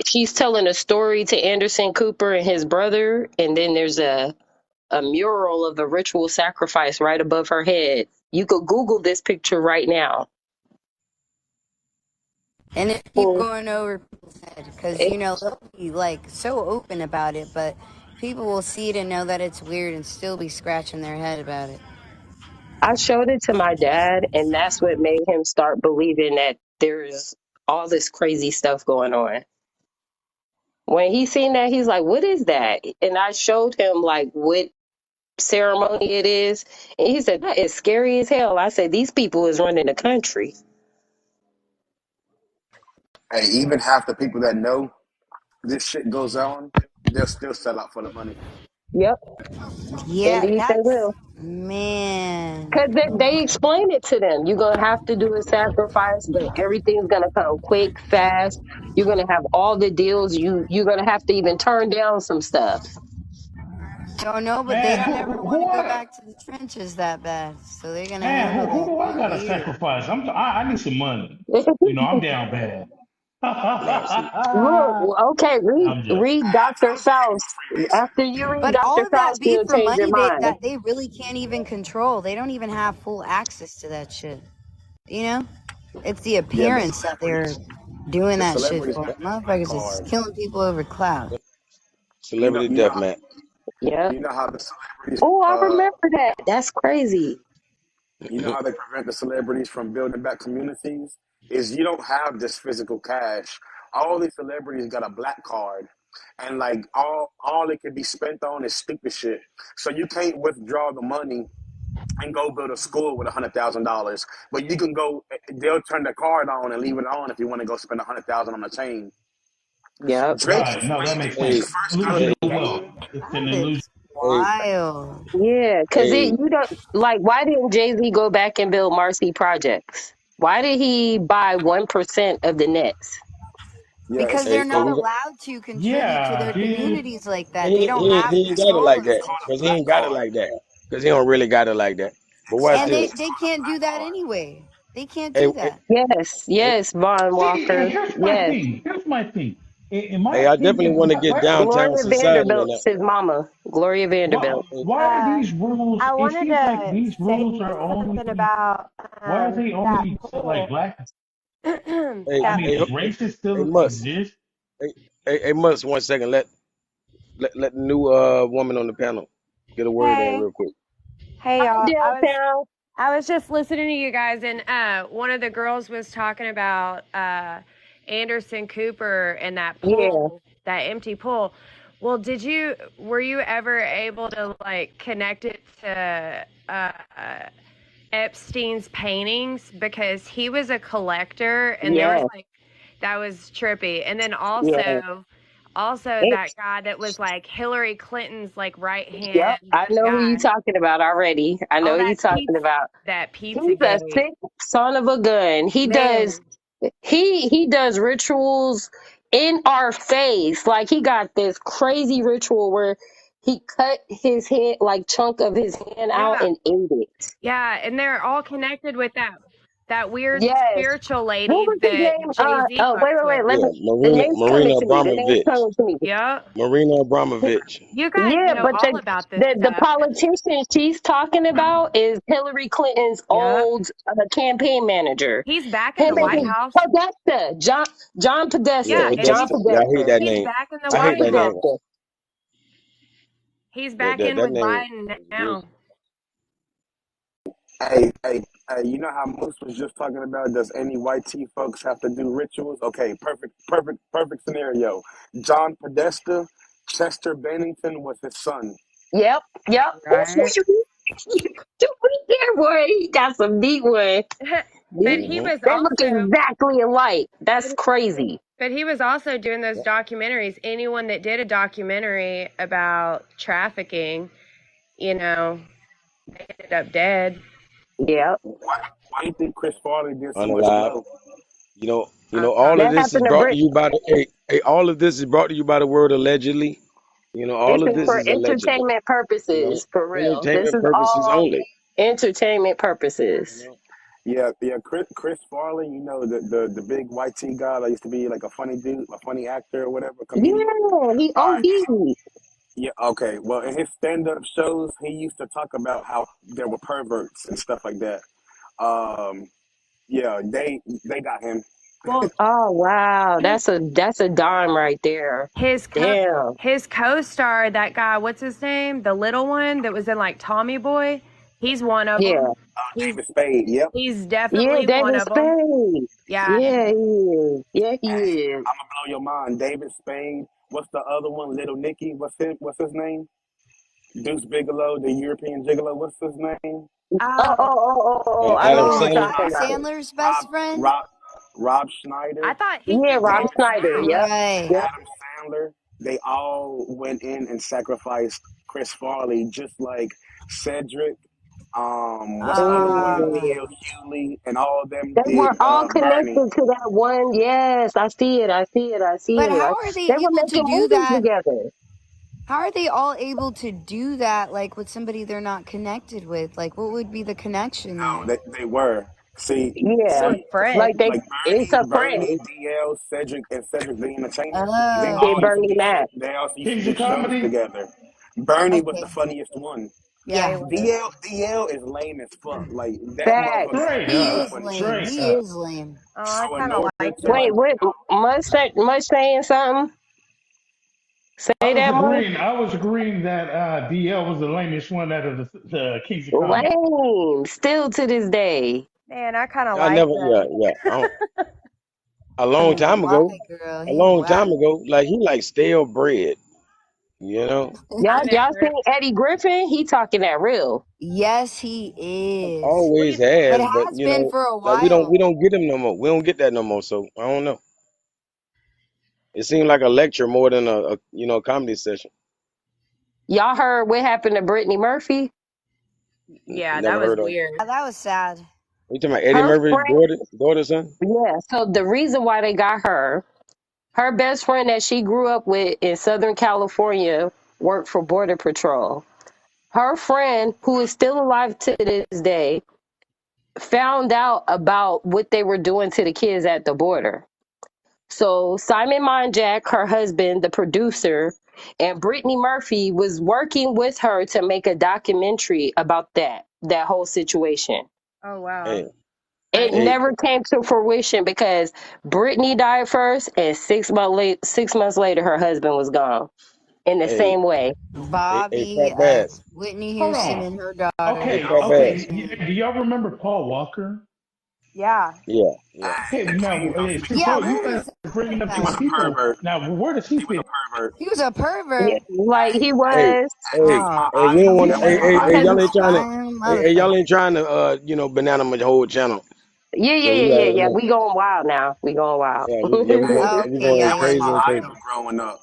she's telling a story to Anderson Cooper and his brother, and then there's a mural of the ritual sacrifice right above her head. You could Google this picture right now. And it keep Well, going over people's head because it, they'll be like so open about it, but people will see it and know that it's weird and still be scratching their head about it. I showed it to my dad, and that's what made him start believing that there's all this crazy stuff going on. When he seen that, he's like, "What is that?" And I showed him like what ceremony it is, and he said, "That is scary as hell." I said, "These people is running the country." Hey, even half the people that know this shit goes on, they'll still sell out for the money. Yep, Yeah, indeed they that's will. man. Because they explain it to them. You're going to have to do a sacrifice, but everything's going to come quick, fast. You're going to have all the deals. You're going to have to even turn down some stuff. Don't know, but they Man, don't who ever who, want who to go I back to the trenches that bad, so they're gonna man handle who it do I gotta weird. sacrifice? I need some money. I'm down bad. Nah, see, Look, okay, read I'm joking. read Hey, I Dr. told you they Faust. go Freemason. After you read But all Dr. of that Faust, be you'll for change your money mind. that they really can't even control. They don't even have full access to that shit. You know? It's the Yeah, appearance that they're doing the that shit celebrities for. got that black Motherfuckers is card. killing people over clout. You know, Celebrity you know, death match. Yep. you know how the celebrities, Oh, I uh, remember that. That's crazy. you know how they prevent the celebrities from building back communities is you don't have this physical cash. All these celebrities got a black card, and like all it can be spent on is stupid shit. So you can't withdraw the money and go build a school with $100,000. But you can go; they'll turn the card on and leave it on if you want to go spend $100,000 on a chain. Yep. Drake, Right. No, that makes when he Hey, sense. first got on Illusion hey, of the wealth. game, It's an That illusion. is hey, wild. Yeah, because it hey, you don't like why didn't Jay-Z go back and build Marcy Projects? Why did he buy 1% of the nets? yeah, Because hey, they're hey, not we got, allowed to contribute to Yeah, their dude. communities like that. They don't have he the ain't got it like skulls. it's that. called a Cause he black ain't got it card. like that. Cause he don't really got it like that. But watch And Exactly, they, this. it's they called a can't do black that card. anyway. They can't Hey, do hey, that. Yes, hey, yes, Von See, and Walker. here's my Yes. thing. Here's my thing. In my hey, I definitely opinion, want to get downtown Gloria society and Vanderbilt's his mama. Gloria Vanderbilt. hey, why are Uh, these rules? I It wanted seems like to these say rules are something only. about Why are they that only like poll. black? hey, I that mean, hey, does racist hey, still Must, exist? hey, hey, Must, 1 second. Let the new woman on the panel get a word in hey real quick. hey Hi, y'all. downtown. I was just listening to you guys, and one of the girls was talking about Anderson Cooper and that Yeah, pool, that empty pool. Well, were you ever able to like connect it to Epstein's paintings? Because he was a collector, and there was yeah, like, that was trippy. And then yeah. also It, that guy that was like Hillary Clinton's like right yep. hand I know who you guy. talking about already. I Oh, know who you talking about. that pizza He's a gate. sick son of a gun. Man, He does rituals in our face. Like he got this crazy ritual where he cut his hand like chunk of his hand out yeah, and ate it. yeah, and they're all connected with that weird Yes. spiritual What lady was his that name? Jay Z Oh, fucks with. wait. Let Yeah, me. The name's coming Marina to me. The name's Abramovich. coming to me. Yep, Marina Abramovich. you guys Yeah, know but all about this the stuff. politician she's talking about is Hillary Clinton's Yep, old campaign manager. he's back in Him the and White Hmm. his House. Podesta, John Yeah, Yeah, Podesta, and John Podesta. Yeah, I hate Podesta, that he's name. back in the I John hate White that House. name. Podesta. He's That back that in that with name Biden is now. aggressive. Hey, you know how Moose was just talking about? Does any white tea folks have to do rituals? Okay, perfect scenario. John Podesta, Chester Bennington was his son. Yep. Oh, Right. you right there, boy. He got some neat one. But They he Hmm. was look also exactly alike. That's crazy. but he was also doing those documentaries. Anyone that did a documentary about trafficking, you know, they ended up dead. Yep. Why do you think Chris Farley did so much Unalive. blow? All of That this is happened to brought to Brit. you by the all of this is brought to you by the word allegedly. This All of is this for is allegedly. entertainment purposes, for real. This Entertainment is purposes all only. entertainment You purposes. know, Yeah. Chris Farley, the big white tea guy that used to be like a funny dude, a funny actor or whatever, comedian. Yeah, he All right. OD. Yeah. Okay. Well, in his stand-up shows, he used to talk about how there were perverts and stuff like that. Um. Yeah. They got him. Well, Oh wow, his that's a dime right there. his co Damn. his co-star, that guy, what's his name? The little one that was in like Tommy Boy. He's one of Yeah. them. He's David Spade. Yep. he's Yeah, definitely one David of them. Spade. Yeah. Yeah, he is. Yeah, he Hey, is. I'm gonna blow your mind. David Spade. What's the other one? Little Nicky. What's his name? Deuce Bigelow, the European Gigolo. What's his name? Oh, I know Adam who Oh, you're Sandler. talking Adam about. Sandler's Rob best friend? Rob Rob I Schneider. thought he Yeah, did Rob that James Snyder. Stewart. Yep. Right. Yep. Adam Sandler. They all went in and sacrificed Chris Farley, just like Cedric. What's the other one? Mm. Ah. D.L. Hewley and all of them They did. were all Bernie. connected to that one. Yes, I see it. I see it. I see But it. how are they They were able to making do movies that? together. How are they all able to do that, like with somebody they're not connected with? Like, what would be the connection No, there? they were. See, they Yeah, were see, like friends. they, like it's a Bernie, friend. DL, Cedric, and Cedric the Entertainer. They Oh, Hey, all used to Bernie do Mac. They also used to Kings do of shows comedy. together. Bernie was the okay. funniest one. Yeah, he Yeah, was. DL is lame as fuck. Like that Facts. motherfucker Straight ain't he no up. is funny lame. shit. Straight He up. is lame. Oh, I So in kind of order liked to him. Wait, like, what? Much saying something? I Say was that more. agreeing. I was agreeing that DL was the lamest one out of the Kings of Comedy. Lame. Still to this day. Man, I kind of I never, liked yeah, him. yeah. I don't, a I long don't know time why, ago, girl. a He long whack. time ago, like he like stale bread, you know. I Y'all remember. seen Eddie Griffin? He talking that real. Yes, he is. What do Always you think? But has, but has been for a like we while. don't get him no more. We don't get that no more. So I don't know. It seemed like a lecture more than a comedy session. Y'all heard what happened to Brittany Murphy? Yeah, that Never was heard of. weird. That was sad. You talking about Eddie Her Murphy's friend, daughter, son? yeah. So the reason why they got her best friend that she grew up with in Southern California worked for Border Patrol. Her friend, who is still alive to this day, found out about what they were doing to the kids at the border. So Simon Monjack, her husband, the producer, and Brittany Murphy was working with her to make a documentary about that whole situation. Oh wow. Hey, It I hey, never came to fruition because Brittany died first, and 6 months later, her husband was gone in the hey, same way. hey, Bobby, Fat Bass. Whitney Hold Houston on. and her Hey, daughter, Okay, Fat same Bass. okay. thing. Do y'all remember Paul Walker? yeah. Yeah, yeah. Okay, the now king of see, Yeah, Paul, the you what king. guys was are bringing up He these was that? a people. pervert. Now, where does he He was fit? a pervert. He was a Yeah, pervert. like he Hey, was. hey, Oh, hey, we don't want to. That was Hey, his hey, hey, life, Because y'all ain't bro. trying to. fine Hey, y'all motherfucker. ain't trying to. Banana my whole channel. So you gotta yeah. relax. We going wild now. We going wild. Yeah, we Okay, going yeah, That was yeah, crazy my yeah. and crazy. idol growing up.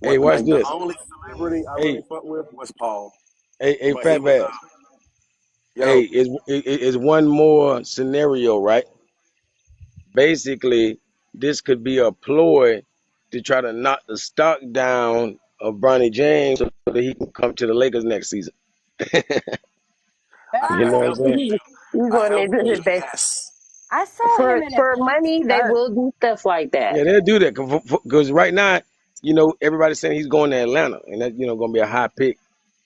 Hey, What watch like the this. only celebrity I really Hey, fucked with was Paul, hey, but he Fat was Bass. Hey, yo. is one more scenario, right? Basically, this could be a ploy to try to knock the stock down of Bronny James so that he can come to the Lakers next season. I You know what I'm saying? helped You I going helped into his you. base Yes. I saw him in a for pink money? They skirt. will do stuff like that. Yeah, they'll do that because right now, everybody's saying he's going to Atlanta, and that's going to be a high pick.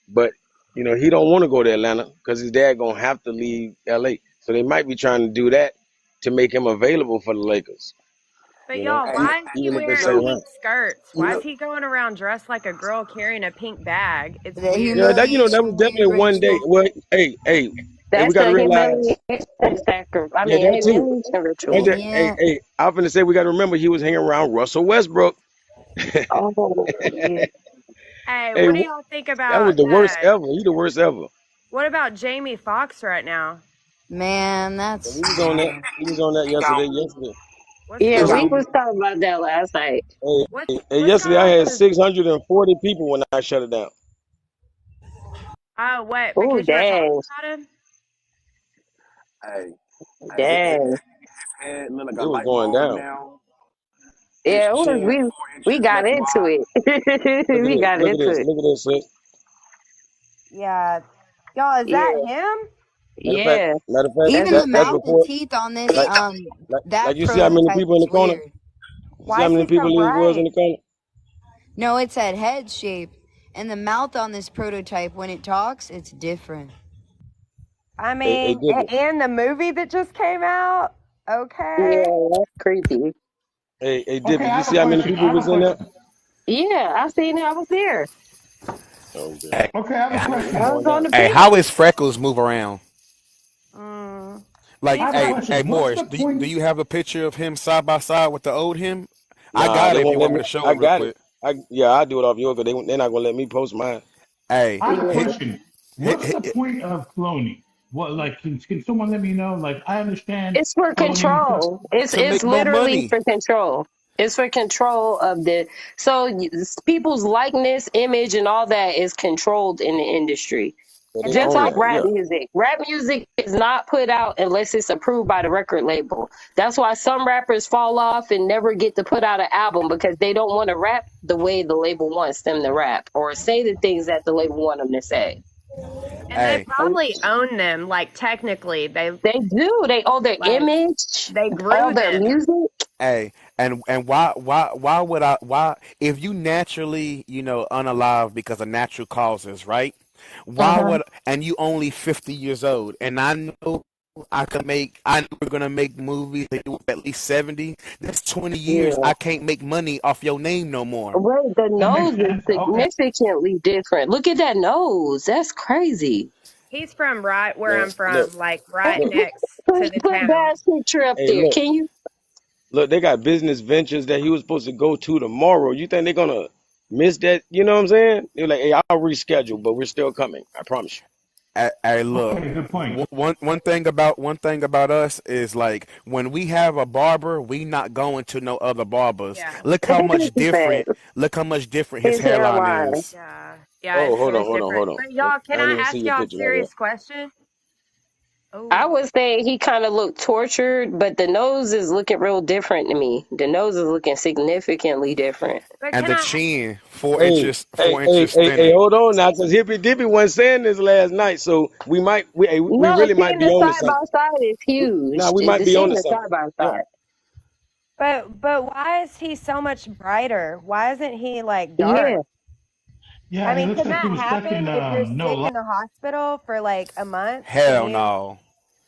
But he don't want to go to Atlanta because his dad gonna have to leave LA. So they might be trying to do that to make him available for the Lakers. But y'all, And why is he Even if they you wearing say know, around. pink skirts? you Why know, is he going around dressed like a girl carrying a pink bag? It's The weird. Yeah, that was humiliation definitely one day. ritual. Well, hey, we That's got to the realize. humiliation sacrifice. I Yeah, mean, that too. humiliation Right ritual. there. Yeah. I'm finna say we got to remember he was hanging around Russell Westbrook. Hey, Oh, yeah. Hey, what do y'all think that was about the worst ever. He the worst ever. what about Jamie Foxx right now? Man, And that's he was on that. sad. He was on that he got yesterday. Yesterday. What's Yeah, he going we got on? was talking about that last night. Hey, What's yesterday going I on had with his 640 people when I shut it down. Oh, what? Oh, Because you were talking dang. about him? hey, Dang. his head look like a It was light going bulb down. now. His Yeah, chin we 4 inches got less into wide. it. Look at We this. got Look at into this. it. Look at this. Sis. Yeah. Y'all, is that Yeah. him? Yeah. Matter of fact, That's Even the the that's mouth second. and before. teeth on this, Like, like that you see how many prototype people in is the corner. weird. You see Why how is many he so people there was in bright? the corner. No, it said head shape. And the mouth on this prototype, when it talks, it's different. I Hey, mean, Digger. and the movie that just came out? Okay. Yeah, that's creepy. Hey, Okay, Dippy. I You have a see how many question. I people have a was in there? question. Yeah, I seen it. I was there. Okay. Hey, Okay, I have a It was I question. was going on down. the hey, beat. how is Freckles move around? Mm. Like, I He's have a hey, like, hey, question. What's Morris, the do point? you have a picture of him side by side with the old him? I Nah, got they it if won't you let want me me. to show I it real got it. quick. I do it off yours because they're not gonna let me post mine. Hey, I have a Yeah. hit, question. What's hit, the point of cloning? What, like, can someone let me know? Like, I understand It's for cloning and stuff. control. It's to it's make more literally money. for control. It's for control of the people's likeness, image, and all that is controlled in the industry. So and they Just that's own like like, that. rap Yeah. music. Rap music is not put out unless it's approved by the record label. That's why some rappers fall off and never get to put out an album because they don't want to rap the way the label wants them to rap or say the things that the label want them to say. and they Hey, probably own them. Like, technically, They do. They owe their like, image, they all grew their them. music. hey, and why would I why if you naturally unalive because of natural causes, right? Why Uh-huh. would and you only 50 years old and I know I know we're gonna make movies that you at least 70. That's 20 years Yeah. I can't make money off your name no more. Wait, the That makes nose is sense. Okay. significantly different. Look at that nose. That's crazy. He's from right where Man, I'm look, from, like And right look, next to the put town. Dad's picture up hey, there. look, Can you? look, they got business ventures that he was supposed to go to tomorrow. You think they're gonna miss that? You know what I'm saying? They're like, hey, I'll reschedule, but we're still coming. I promise you. Hey, look. Okay. Good point. One thing about us is like when we have a barber, we not going to no other barbers. Yeah. Look how much different his His hairline hairline. is. Yeah. Yeah, Oh, it's hold on, always hold on, different. hold on. But y'all, I can ain't I even see ask your y'all a picture like that. serious question? I Oh. would say he kind of looked tortured, but the nose is looking real different to me. The nose is looking significantly different. But And can the I chin, Hey, hey, four hey, inches hey, hey, thinner. hold on now, because Hippy Dippy wasn't saying this last night, so we No, really might seeing be the on to side by something. side is Now huge. we might The be on seeing to the something. side by Yeah. side. but why is he so much brighter? Why isn't he like dark? Yeah. I Yeah, he mean, looks can like he that was stuck in happen if you're no sick light. in the hospital for like a month? Can Hell you no.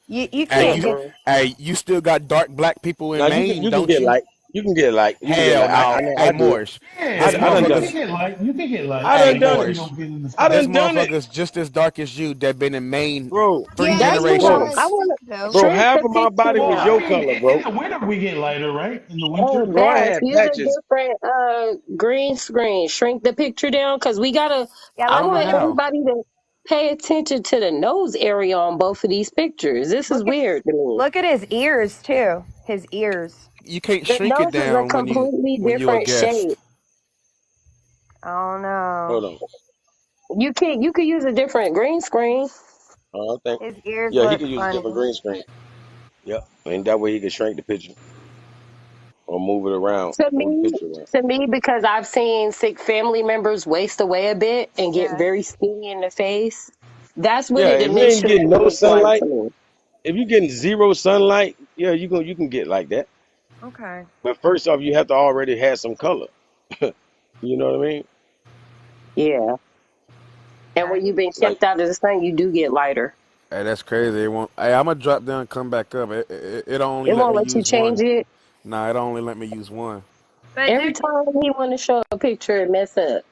you Hey, can't you, get Mm-mm. you still got dark black people in Now Maine, you can don't get you? light. You can get light. You can get Hell light. I no. know Hey, I do it. Morris, Yeah, it's I done you done can it. motherfuckers. get light. You can get light. I Hey, done You done know, it. you Morris, don't get in the I sun. there's done done it. motherfuckers just as dark as you that been in Maine Bro, three Yeah, That's you what bro, I guys generations. want to though. bro, shrink half the of my picture body was Well, I your down. mean, color, bro. in the winter we get lighter, right? In the Hey, winter. Bro, I Bass, had use a patches. different green screen. Shrink the picture down because we gotta. yeah, I I look don't know want at how. everybody to pay attention to the nose area on both of these pictures. This is look at weird to me. look at his ears too. His ears. You can't The shrink it nose is a down completely when you a different shape. guest. Oh no. Hold on. You could use a different green screen. I think. His ears Yeah, he look could use a funny. different green screen. Yep. And that way he could shrink the picture or move it around, To move the me, picture around. because I've seen sick family members waste away a bit and get Yes. very skinny in the face. That's what Yeah, it if you ain't initially getting no looked like sunlight, to me. if you getting zero sunlight, yeah, you can get like that. Okay. But first off, you have to already have some color. You know what I mean? Yeah. And Yeah, when you've been Like, kept out of the sun, you do get lighter. Hey, that's crazy. It won't. Hey, I'm gonna drop down and come back up. It only It let won't me let you use change one. it. Nah, it only let me use one. but Every did time he want to show a picture, it mess up.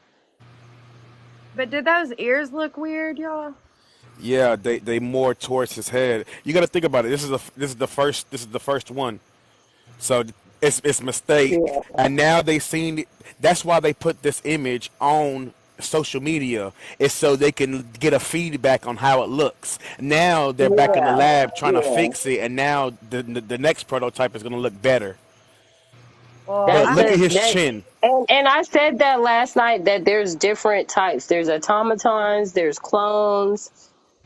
but did those ears look weird, y'all? Yeah, they more towards his head. You got to think about it. This is the first one. So it's a mistake, Yeah. and now they seen it. That's why they put this image on social media. Is so they can get a feedback on how it looks. Now they're back in the Yeah. lab trying to Yeah. fix it, and now the next prototype is gonna look better. Well, But That's I look the at his that chin. and I said that last night that there's different types. There's automatons, there's clones,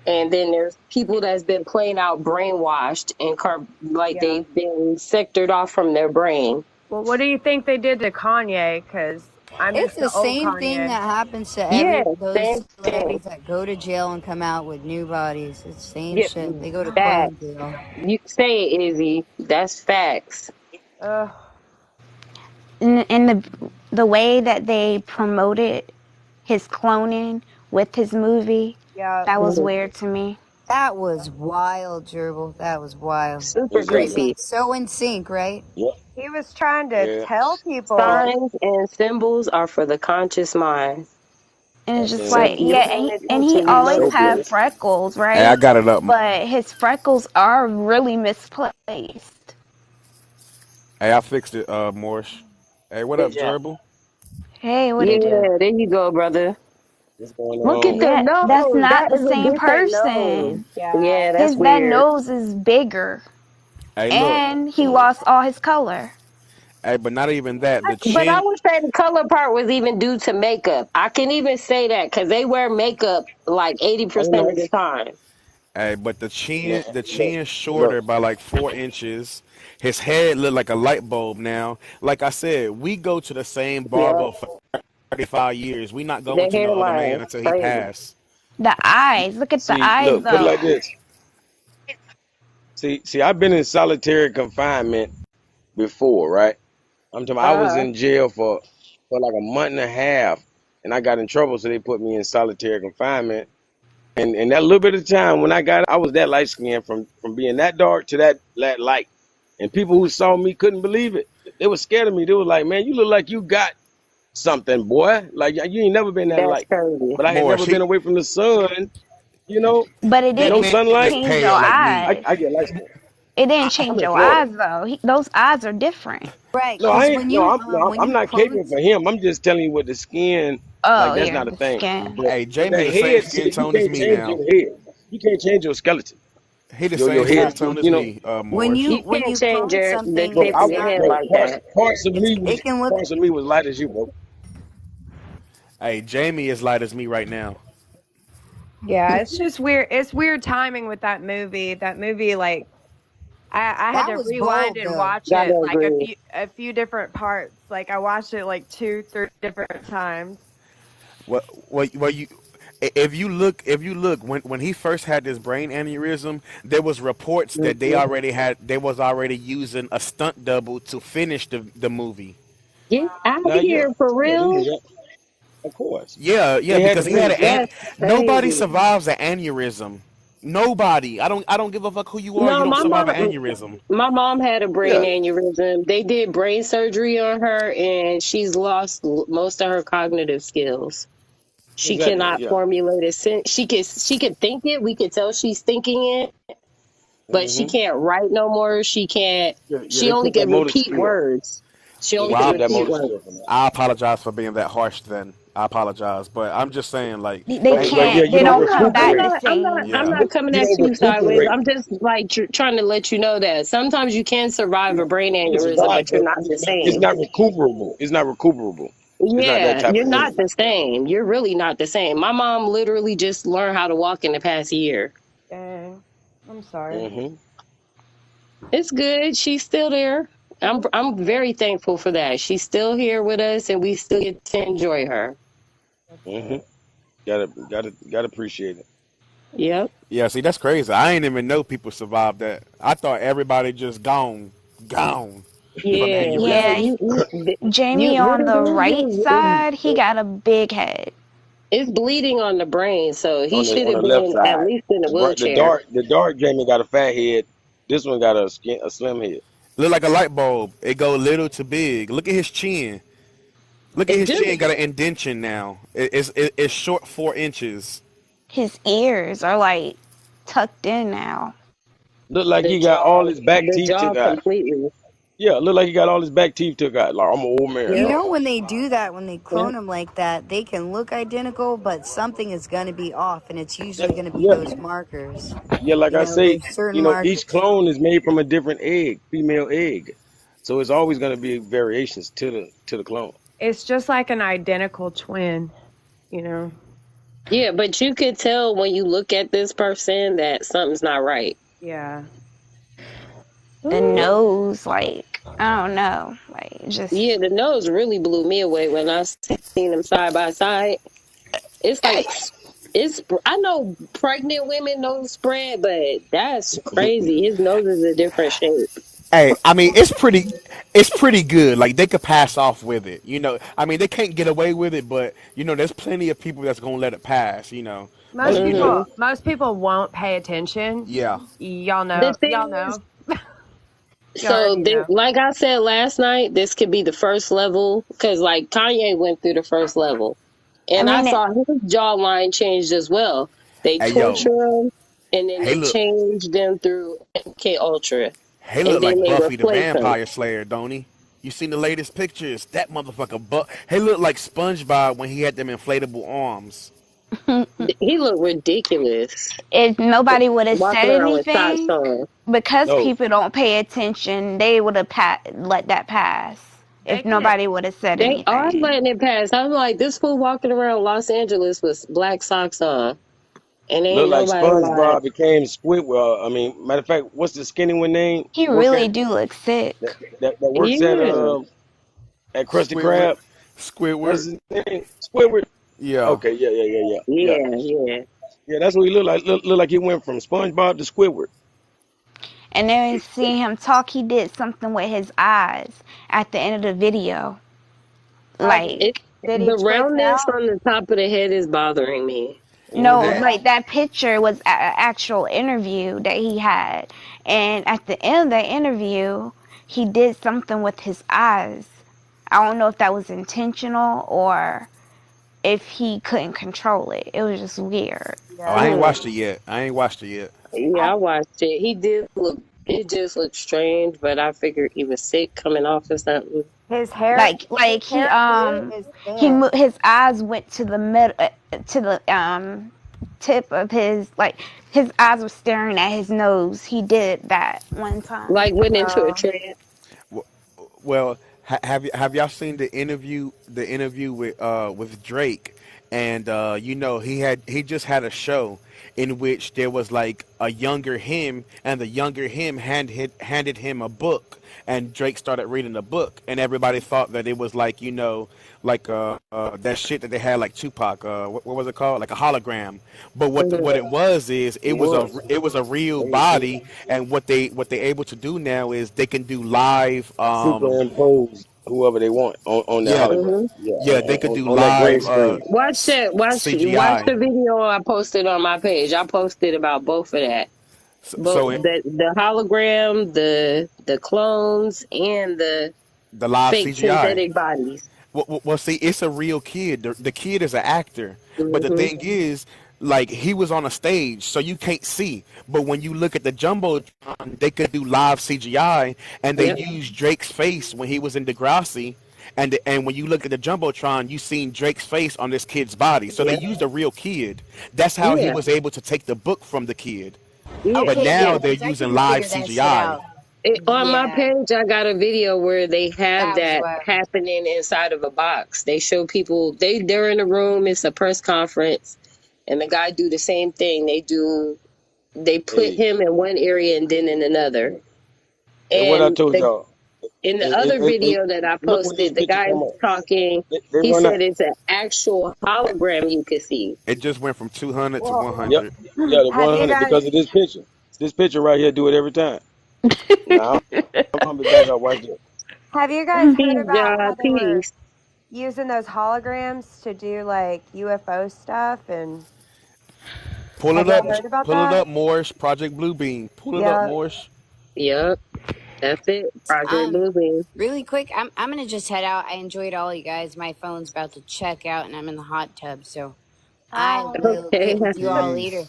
and then there's people that's been plain out brainwashed and like yeah. they've been sectored off from their brain. Well, what do you think they did to Kanye? Because I miss It's the the old same thing Kanye. that happens to Yeah, every those same thing. celebrities that go to jail and come out with new bodies. It's the same Yeah, shit. They go to facts. clone jail. You say it, Izzy. That's facts. Ugh. And the way that they promoted his cloning with his movie, Yeah. that was Mhm. weird to me. That was wild, Gerbil. That was wild. Super It was exactly. creepy. like so in sync, right? Yep. He was trying to Yeah. tell people. Signs and symbols are for the conscious mind. And it's That's just So in if like, you're yeah, paying and he attention, you always know had Soviets. this. freckles, Hey, I right? got it up. But his freckles are really misplaced. Hey, I fixed it, Morris. Hey, what Good up, job. Gerbil? Hey, what Yeah, it do? there you go, brother. What's going Look at on? the Yeah, that's nose. not That the is a same different nose. person. Yeah. Yeah, that's His that weird. nose is bigger, Hey, look. and he lost all his color. Hey, but not even that. The But I chin. would say the color part was even due to makeup. I can even say that because they wear makeup like Ain't 80% of the nice. time. Hey, but Man, the look, chin look. shorter by like 4 inches. His head look like a light bulb now. Like I said, we go to the same Yeah, barber for 35 years. We not the going to no other man hairline, until he crazy. pass. The eyes, look at the See, eyes look, put it like though. this. See, I've been in solitary confinement before, right? I'm talking. I was Uh-huh. in jail for like a month and a half, and I got in trouble, so they put me in solitary confinement. And that little bit of time when I got, I was that light skinned from being that dark to that light. And people who saw me couldn't believe it. They were scared of me. They were like, "Man, you look like you got something, boy. Like you ain't never been that That's light." crazy. But I had Morris, never been he away from the sun, you know, But it that no didn't man sunlight. is change your pale like me. eyes. I get light skin. It didn't I'm change in your Florida. eyes though. Those eyes are different. Right, No, I because ain't. No, when I'm you not close, caping for him. I'm just telling you what the skin. Oh Like that's yeah, not a the thing. skin. But Hey, but Jamie that the same head, see, skin you tone as can't me change now. your head. You can't change your skeleton. He the Your same head. skin tone as You know. me, Morris. You when can't you change clone the something, Bro, shape of it's your not head bro, like parts that. parts of me it can look. was light as you, bro. Hey, Jamie is light as me right now. Yeah, it's just weird. It's weird timing with that movie. That movie, like, I had That to was rewind bold, and though. watch Gotta it like agree. a few different parts. Like I watched it like two, three different times. What you if you look when he first had this brain aneurysm, there was reports that Hmm. they was already using a stunt double to finish the movie. Get out of Now, yeah, here for yeah, they real. did that. Of course, Yeah, yeah, they had to because he had finish that. That's nobody crazy. survives an aneurysm. Nobody. I don't give a fuck who you are. You No, don't survive an aneurysm. my mom had a brain Yeah, aneurysm. They did brain surgery on her, and she's lost most of her cognitive skills. She exactly. cannot Yeah. formulate a sentence. She could think it. We could tell she's thinking it, but she hmm can't write no more. She can't. Yeah, yeah, She they only took that can motor repeat skill. words. She Yeah, only they can Well, took that repeat motor words. skill from that. I apologize for being that harsh. Then I apologize, but I'm just saying, like, They But yeah, can't. you They don't don't I'm come not. I'm back recuperate. the not. I'm not. same. I'm yeah, not coming You at don't you sideways. recuperate. I'm just like trying to let you know that sometimes you can survive a brain You can aneurysm, survive, but you're but not the it's same. not recuperable. It's not recuperable. It's not that Yeah, type you're of not injury. the same. You're really not the same. My mom literally just learned how to walk in the past year. Dang, I'm sorry. hmm It's good. She's still there. I'm very thankful for that. She's still here with us, and we still get to enjoy her. That's hmm good. Gotta appreciate it. Yep. yeah. See, that's crazy. I ain't even know people survived that. I thought everybody just gone from Yeah. No, Yeah, aneurysms. you Jamie what on the it right side, he is, got a big head. it's bleeding on the brain, so he should On have the left been at side, least in a the wheelchair. dark Jamie got a fat head. This one got a slim head. Look like a light bulb. It go little to big. Look at his chin. Look at It his chin. do. Got an indention now. It's short 4 inches. His ears are like tucked in now. Look like The he got all jaw, his back the teeth jaw took out. completely. Yeah, look like he got all his back teeth took out. Like I'm an old man, You Yep. dog. know, when they do that, when they Yep. clone them like that, they can look identical, but something is going to be off, and it's Yeah, usually going to be yeah, those markers. yeah. Like You I know, say, there's certain each markers. clone is made from a different egg, female egg. So it's always going to be variations to the clone. It's just like an identical twin, you know. Yeah, but you could tell when you look at this person that something's not right. Yeah. The Yep. Ooh. nose, like, I don't know. Like, Yeah, just. the nose really blew me away when I seen them side by side. It's like it's. I know pregnant women nose spread, but that's crazy. His nose is a different shape. Hey, I mean, it's pretty good. Like they could pass off with it. You know, I mean, they can't get away with it, but you know, there's plenty of people that's gonna let it pass. You know, Oh, Most you people know. Hmm. most people won't pay attention. yeah. Y'all The know. Y'all thing is, know. You so already know. like I said last night, this could be the first level because like Kanye went through the first level, I and I mean, saw his jawline changed as well. They Hey, yo, torture him, and then hey they look, changed them through MK Ultra, hey and look then like they Buffy the replaced him. Vampire Slayer, don't he? You seen the latest pictures? That motherfucker, he look like SpongeBob when he had them inflatable arms. He looked ridiculous if nobody would have walking said around with socks anything, on. because No, people don't pay attention, they would have let that pass. They If can't. nobody would have said They are anything. letting it pass. I'm like, this fool walking around Los Angeles with black socks on, and look ain't like nobody like, SpongeBob became Squidward. I mean, matter of fact, what's the skinny one name? He Work really at do look sick. that works yeah, at Krusty Squidward, Krab. What's Squidward, his name? Squidward. yeah. Okay, yeah. yeah, yeah. Yeah, that's what he looked like. Look like he went from SpongeBob to Squidward. And then you see him talk, he did something with his eyes at the end of the video. Like, It Like, did he the twist roundness out? on the top of the head is bothering me. No, Mm-hmm. Hey, like that picture was an actual interview that he had. And at the end of the interview, he did something with his eyes. I don't know if that was intentional or if he couldn't control it. It was just weird. oh, I Yeah. ain't Mm. watched it yet. I ain't watched it yet. Yeah, I watched it. He did look. It just looked strange, but I figured he was sick coming off or something. His Like hair too is he thin. his eyes went to the mid to the tip of his, like his eyes were staring at his nose. He did that one time. Like went into a Uh, trance. Well, have y'all seen the interview? The interview with Drake, and he just had a show in which there was like a younger him, and the younger him handed him a book, and Drake started reading the book, and everybody thought that it was like that shit that they had like Tupac. What was it called? Like a hologram. But Mhm. what it was is It was. it was a real Let me see it. body, and what they able to do now is they can do live. Superimpose whoever they want on their Yeah, hologram. Mhm. Yeah, yeah, they could do on that green live screen. Watch that. Watch CGI. the video I posted on my page. I posted about both of that. Both So the hologram, the clones, and the the live fake CGI. synthetic bodies. Well, see, it's a real kid. The kid is an actor, but the Mhm. thing is, like he was on a stage, so you can't see. But when you look at the jumbotron, they could do live CGI, and they Yep. used Drake's face when he was in Degrassi. And when you look at the jumbotron, you seen Drake's face on this kid's body. So they Yep. used a real kid. That's how he Yeah. was able to take the book from the kid. Yeah. But Okay, yeah, now they're because I using can live figure that shit CGI. out. On my Yeah, page, I got a video where they have that was that wild. happening inside of a box. They show people they're in a room. It's a press conference, and the guy do the same thing. They put Hey, him in one area and then in another. and what I And told y'all, in the other video that I look when this posted, the picture guy come up. talking, They he run out. said it's an actual hologram you could see. It just went from 200 to well, Yep. 100. Yeah, the have you 100 guys because of this picture. This picture right here do it every time. Now I'm gonna be back. I watch this. have you guys heard Peace, about God, how they were peace. using those holograms to do like UFO stuff? And Pull have it y'all up, heard about pull it that? up, Morris. Project Bluebeam. Pull it up, Yeah. Morris. Yep, that's it. Project Um, Bluebeam. really quick, I'm gonna just head out. I enjoyed all you guys. My phone's about to check out, and I'm in the hot tub, so I Hi. will Okay, get with you all later.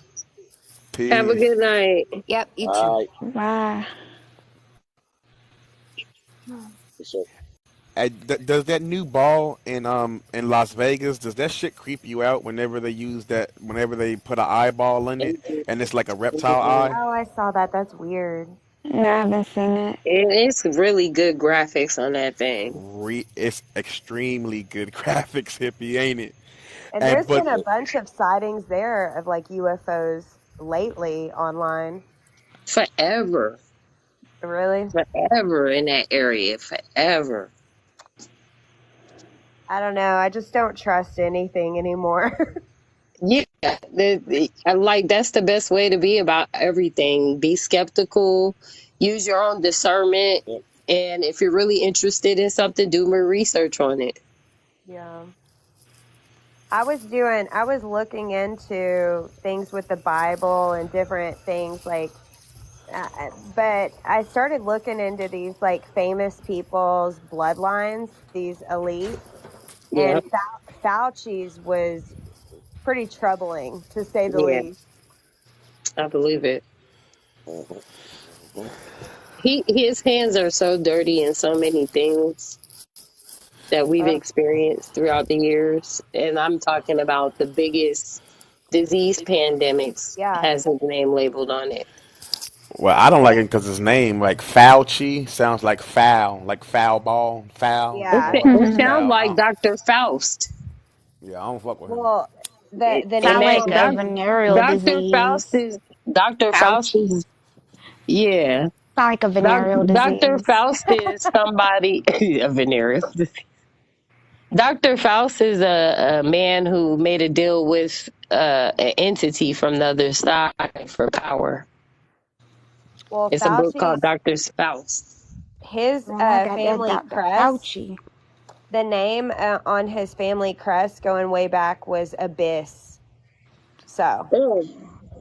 Peace. have a Peace. good night. Yep, you too. All right. Bye. So Does that new ball in Las Vegas, does that shit creep you out whenever they use that, whenever they put an eyeball in it and it's like a reptile eye? Oh, I saw that. That's weird. No, I haven't seen it. It's really good graphics on that thing. It's extremely good graphics, hippie, ain't it? And And there's but been a bunch of sightings there of like UFOs lately online. Forever, Really? forever in that area, forever. I don't know. I just don't trust anything anymore. Yeah, I like that's the best way to be about everything. Be skeptical, use your own discernment, yep. and if you're really interested in something, do more research on it. Yeah. I was looking into things with the Bible and different things like, but I started looking into these like famous people's bloodlines, these elites, Yeah, and Fauci's was pretty troubling to say the yeah, least. I believe it. Mhm, mhm. His hands are so dirty in so many things that we've Uh, experienced throughout the years, and I'm talking about the biggest disease pandemics yeah, has his name labeled on it. well, I don't like it because his name, like Fauci, sounds like foul ball, foul. It, yeah. it Like sounds foul. like Dr. Faust. Yeah, I don't fuck with him. Well, the And Sound name that like on a his venereal Dr. Faust disease. is Dr. Faust Fauci. is yeah. Sound like a venereal Dr. disease. Faust is somebody a venereal. Dr. Faust is a man who made a deal with an entity from the other side for power. well, It's a book called Fauci's Dr. Faust. his Man, I got that family Dr. crest. Fauci. The name on his family crest going way back was Abyss. So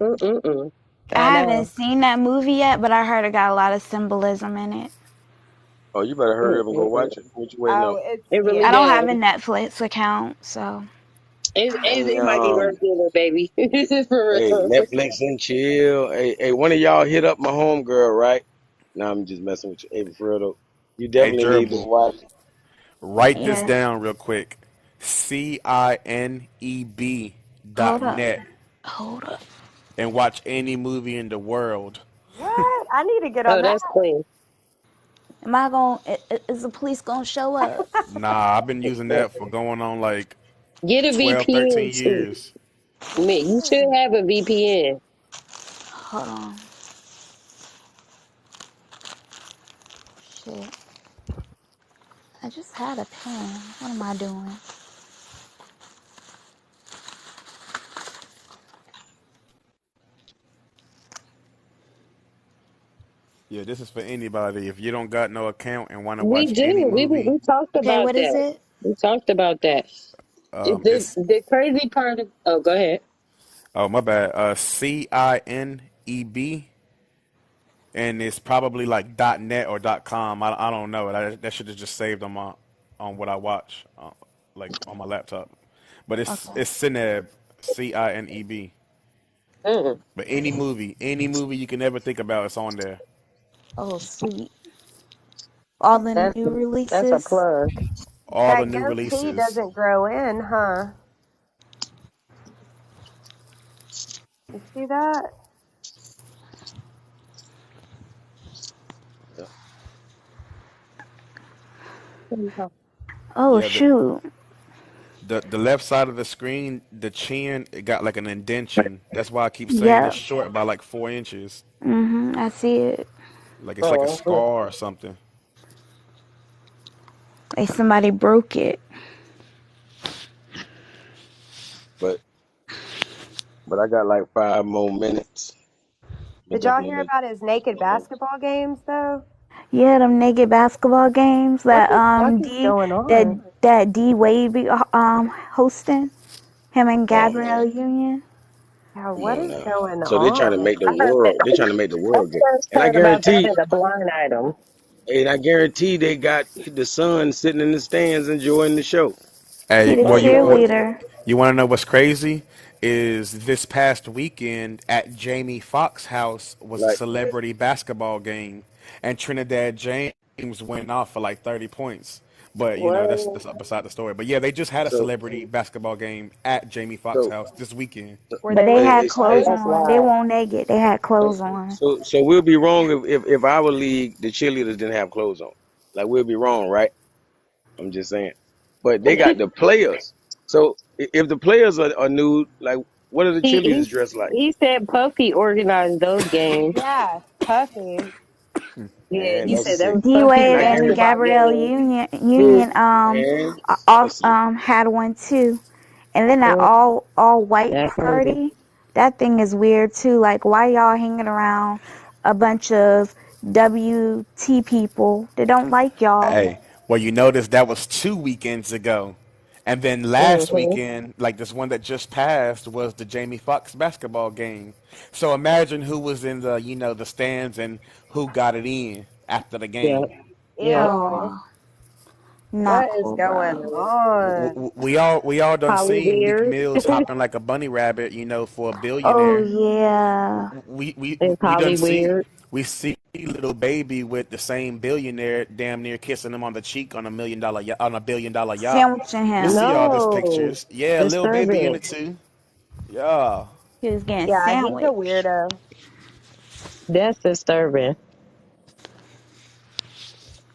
Mm-mm-mm. I I haven't know. seen that movie yet, but I heard it got a lot of symbolism in it. Oh, you better hurry up and go Mm-mm-mm. watch it. What you waiting oh, on? it's It really I yeah. don't have a does. Netflix account, so It Hey, might be worth doing, baby. For hey, real. Netflix and chill. Hey, one of y'all hit up my homegirl, right? Nah, I'm just messing with you. Hey, for real though, you Hey, definitely need to Gerbil, watch. write this yeah. down real quick. CINEB Hold dot up. net Hold up. and watch any movie in the world. What? I need to get on Oh, that. that's clean. Am I going is the police gonna show up? Nah, I've been using that for going on like Get a 12, VPN 13 too. years. Man, you should have a VPN. Hold on. Shit. I just had a pen. What am I doing? Yeah, this is for anybody. If you don't got no account and want to We watch any do. movie, We talked Okay, about what is that. it? We talked about that. it's The crazy part of oh, go ahead. oh my bad. CINEB, and it's probably like .net or .com. I don't know. That should have just saved on my on what I watch, like on my laptop. But Okay. it's Cineb, CINEB. Mm, But any movie you can ever think about, it's on there. Oh, sweet. All the that's new that's a releases. plug. All the That new goatee releases. doesn't grow in, huh? You see that? Yeah. Oh, Yeah, shoot. the left side of the screen, the chin, it got like an indention. That's why I keep saying it's Yep. short by like 4 inches. I see it. Like it's like a Oh, scar or something. Like somebody broke it. But I got like 5 more minutes. But Did y'all definitely hear let about his naked you know. basketball games though? Yeah, them naked basketball games What that the fuck is going that on? D Wade be hosting him and Oh Gabrielle man, Union. Yeah, come what on is now. going So they're trying to on? make the I heard world. They're that. trying to make the I world gay. first And I heard about that guarantee, as a blind item. they got the son sitting in the stands enjoying the show. He Hey, the well, cheerleader. you want to know what's crazy? Is this past weekend at Jamie Foxx's house was a Like celebrity basketball game, and Trinidad James went off for like 30 points. But you know What? that's beside the story. But yeah, they just had a so celebrity basketball game at Jamie Foxx's so. house this weekend. Were But they they wearing had Hey, clothes shorts? That's on. They live. won't naked. They had clothes on. so we'll be wrong if our league the cheerleaders didn't have clothes on. Like we'll be wrong, right? I'm just saying. But they got the players. So if the players are nude, like what are the He he cheerleaders dressed like? he said Puffy organized those games. Yeah, Puffy. Yeah, Man, he that's said that sick. was D Puffy And Wade I and guarantee, basketball Gabrielle games. Union man, all, listen. had one too. And then that Mm, all white that crazy. party, that thing is weird too. Like why y'all hanging around a bunch of WT people that don't like y'all? Hey, well, you notice that was 2 weekends ago. And then last Hmm. weekend, like this one that just passed, was the Jamie Foxx basketball game. So imagine who was in the, the stands and who got it in after the Yep. game. Yep. Ew. Oh, not What is cool, going bro. on? We all done Holly seen Meek Beard. Mills hopping like a bunny rabbit, for a Oh billionaire. yeah. It's We done Holly see Weird. we see little baby with the same billionaire damn near kissing him on the cheek on a $1 billion yacht. Sandwiching We him. see all those No. pictures. Yeah, little baby in Disturbing. it too. Yeah. He was getting Yeah, he's a sandwiched. weirdo. That's disturbing.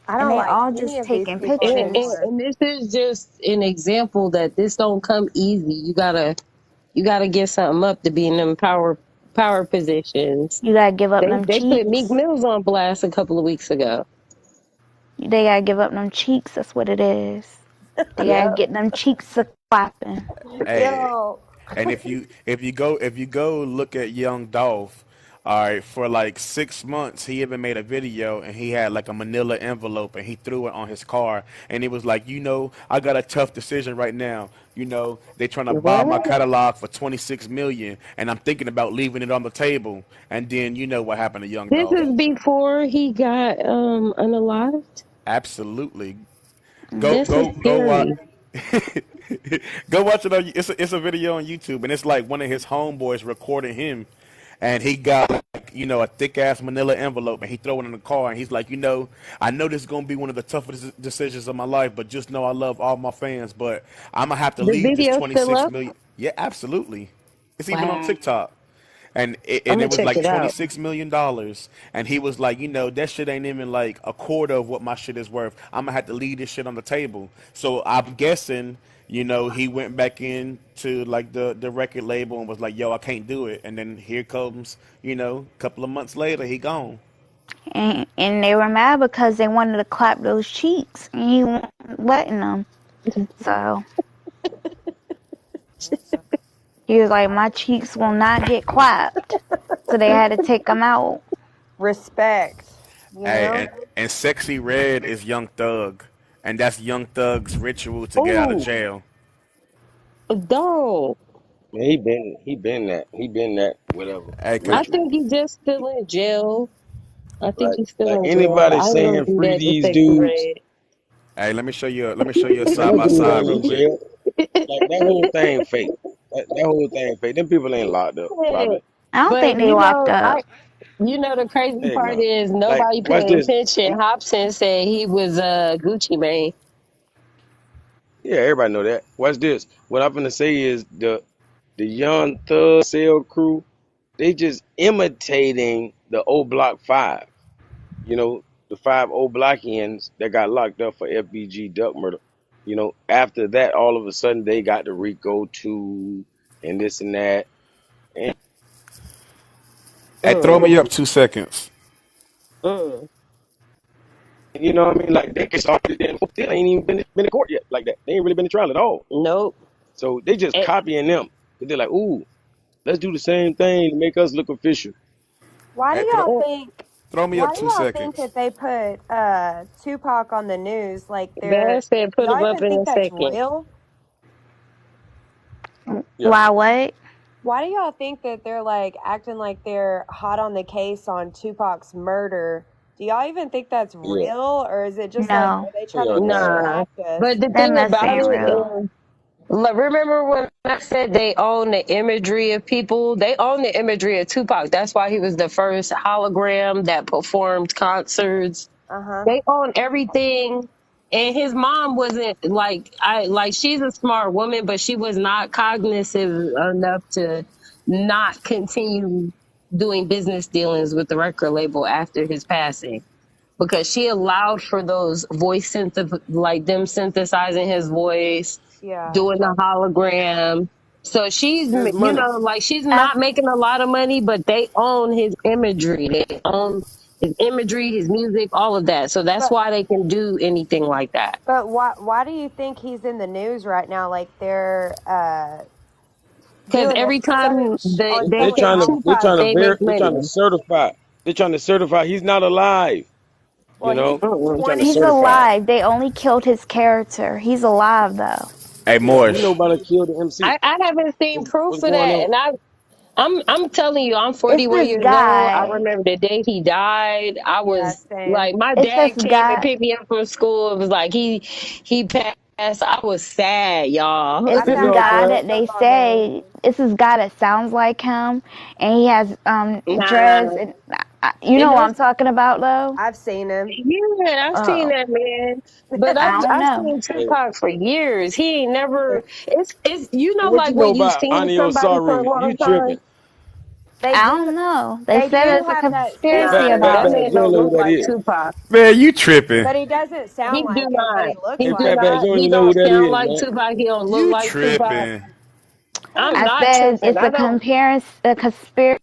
I And don't they like all any just of these taking people pictures. anymore. And this is just an example that this don't come easy. You gotta get something up to be in them power positions. You gotta give up them They put Meek cheeks. Mills on blast a couple of weeks ago. They gotta give up them cheeks. That's what it is. They gotta Yep. get them cheeks a clapping. Hey, Ew. and if you go look at Young Dolph, All right, for like 6 months, he even made a video and he had like a manila envelope and he threw it on his car. And he was like, I got a tough decision right now. They trying to buy my What? catalog for 26 million and I'm thinking about leaving it on the table. And then you know what happened to Young This Dolph. is before he got unalived. Absolutely. Go Mm. This is go go watch. scary. Go watch it on. It's a video on YouTube, and it's like one of his homeboys recording him, and he got like a thick ass Manila envelope, and he throw it in the car, and he's like, I know this is gonna be one of the toughest decisions of my life, but just know I love all my fans, but I'm gonna have to The leave this video still 26 up? million. Yeah, absolutely. It's even on Wow. TikTok. I'm And gonna it was check like it out. $26 million, and he was like, that shit ain't even like a quarter of what my shit is worth. I'm gonna have to leave this shit on the table. So I'm guessing, he went back in to like the record label and was like, yo, I can't do it. And then here comes, a couple of months later, he gone. And they were mad because they wanted to clap those cheeks, and he wasn't letting them. So he was like, "My cheeks will not get clapped," so they had to take them out. Respect, you Hey, know? and Sexy Red is Young Thug, and that's Young Thug's ritual to get out of Oh, jail. dog. Man, he been that whatever Hey, I ritual. think he's just still in jail. I think Like he's still like in jail. anybody I will saying do free that to these Sexy dudes, Red. let me show you a man, side that by dude side ain't real in quick. jail. Like that whole thing fake. That whole thing fake. Them people ain't locked up, Yeah. probably. I don't But think they locked up. the crazy Heck part no. is Like, nobody watch paid this. attention. Hobson said he was a Gucci Mane. Yeah, everybody know that. Watch this. What I'm gonna say is the young thug cell crew, they just imitating the old block five. The five old blockians that got locked up for FBG duck murder. After that, all of a sudden they got the Rico too and this and that. And Hey, throw Mm, me up 2 seconds. mm. you know what I mean? Like they get started, then still ain't even been in court yet like that. They ain't really been in trial at all. Nope. So they just And, copying them. They're like, ooh, let's do the same thing to make us look official. Why do Hey, y'all and think throw me why up do two y'all think seconds. that they put Tupac on the news like Bear they're said put him y'all up even in think a that's second. real? Yeah. Why? What? Why do y'all think that they're like acting like they're hot on the case on Tupac's murder? Do y'all even think that's Yeah. real, or is it just like, No, are they trying to Hell no. Nah. distract us? But the that thing mess about ain't it real. is, like, remember when I said they own the imagery of people? They own the imagery of Tupac. That's why he was the first hologram that performed concerts. Uh huh. They own everything. And his mom wasn't like she's a smart woman, but she was not cognizant enough to not continue doing business dealings with the record label after his passing because she allowed for those like them synthesizing his voice, Yeah. doing the hologram. So There's money. like she's I not making a lot of money, but they own his imagery. They own his imagery, his music, all of that. So that's But why they can do anything like that. why do you think he's in the news right now? Like they're Because doing a every time search on they They're hit trying to Tupac. they're Tupac, trying to they make they're trying to money. certify. They're trying to certify he's not alive. You Well, he's know? Mm-mm. They're trying to 20. He's certify. alive. They only killed his character. He's alive though. Hey, Yeah, we know Morsh. about to kill the MC. I haven't seen proof What's of going that, on? and I'm telling you, I'm It's 41 this years old. I guy. remember the day he died. I Yeah, was same. like, my It's this dad came and guy. picked me up from school. It was like he passed. I was sad, y'all. It's I this found No, out guy on cuz. that they Sunday. say. It's this guy that sounds like him, and he has Nah, dreads. And you and know what that's I'm talking about, though. I've seen him. yeah. I've seen Oh, that man, but I don't I've know. seen Hey, Tupac for years. He ain't hey, never. It's hey, what like you know when you about seen Ani somebody for a Osaru? You long time. tripping. They I do don't know. They they said do it's a have that conspiracy same Nah, Fat that about Bags, man it. you don't don't know who look that like is. Tupac. Man, you tripping. but he doesn't He sound do like him, but not. he looks He Hey, do like Fat Bags, him. not. you don't He even know who don't that sound is, like man. Tupac. He don't look You like Tupac. tripping. I'm I not said tripping. it's I a don't. a conspiracy.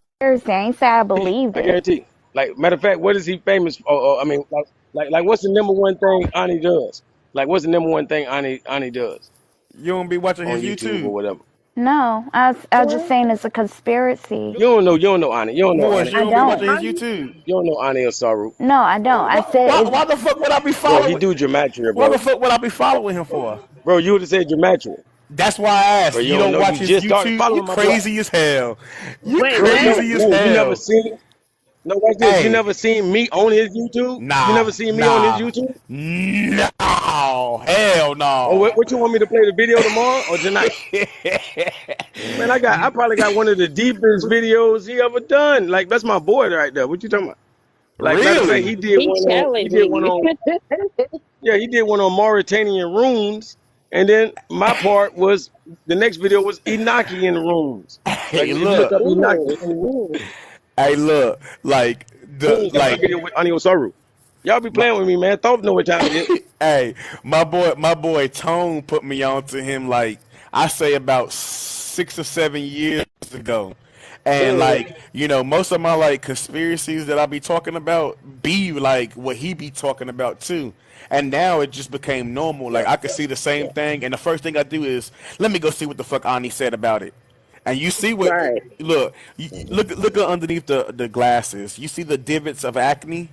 I ain't say I believed I it. guarantee. Like, matter of fact, what is he famous for? I mean, like, what's the number one thing Ani does? Like, what's the number one thing Ani does You don't be watching on his YouTube or YouTube. whatever? No, I was just What? saying it's a conspiracy. You don't know Ani. You don't know Morris, Ani. you I don't be don't. watching his YouTube. You don't know Ani or Saru. No, I don't. I said Why it's the fuck would I be Bro, he following? do gematria, Why the bro. fuck would I be following him for? Bro, you would have said gematria. That's why I Bro, asked. you You don't don't know. watch You his just started YouTube? You following my boy. crazy as hell. You Wait, Bro, what? crazy as you never hell. seen. No, watch this. You Hey, never seen me on his YouTube. You nah, never seen me on his nah, YouTube. no, hell Oh, no. what you want me to play the video tomorrow or tonight? Man, I probably got one of the deepest videos he ever done. Like that's my boy right there. What you talking about? Like matter of fact, Really? He challenging you. he did one on Mauritanian runes, and then my part was the next video was Enochian runes. Like Hey, if you look look. up Ooh, Enochian ooh. Hey, look. Like runes, that's my video with Anio Saru. Y'all be my, playing with me, man. Thought know what time it is. hey, my boy Tone put me on to him like I say about 6 or 7 years ago. And Mm, like, most of my like conspiracies that I be talking about be like what he be talking about too. And now it just became normal. Like Yeah, I could see the same thing and the first thing I do is let me go see what the fuck Ani said about it. And you see what right. look, look underneath the glasses. You see the divots of acne?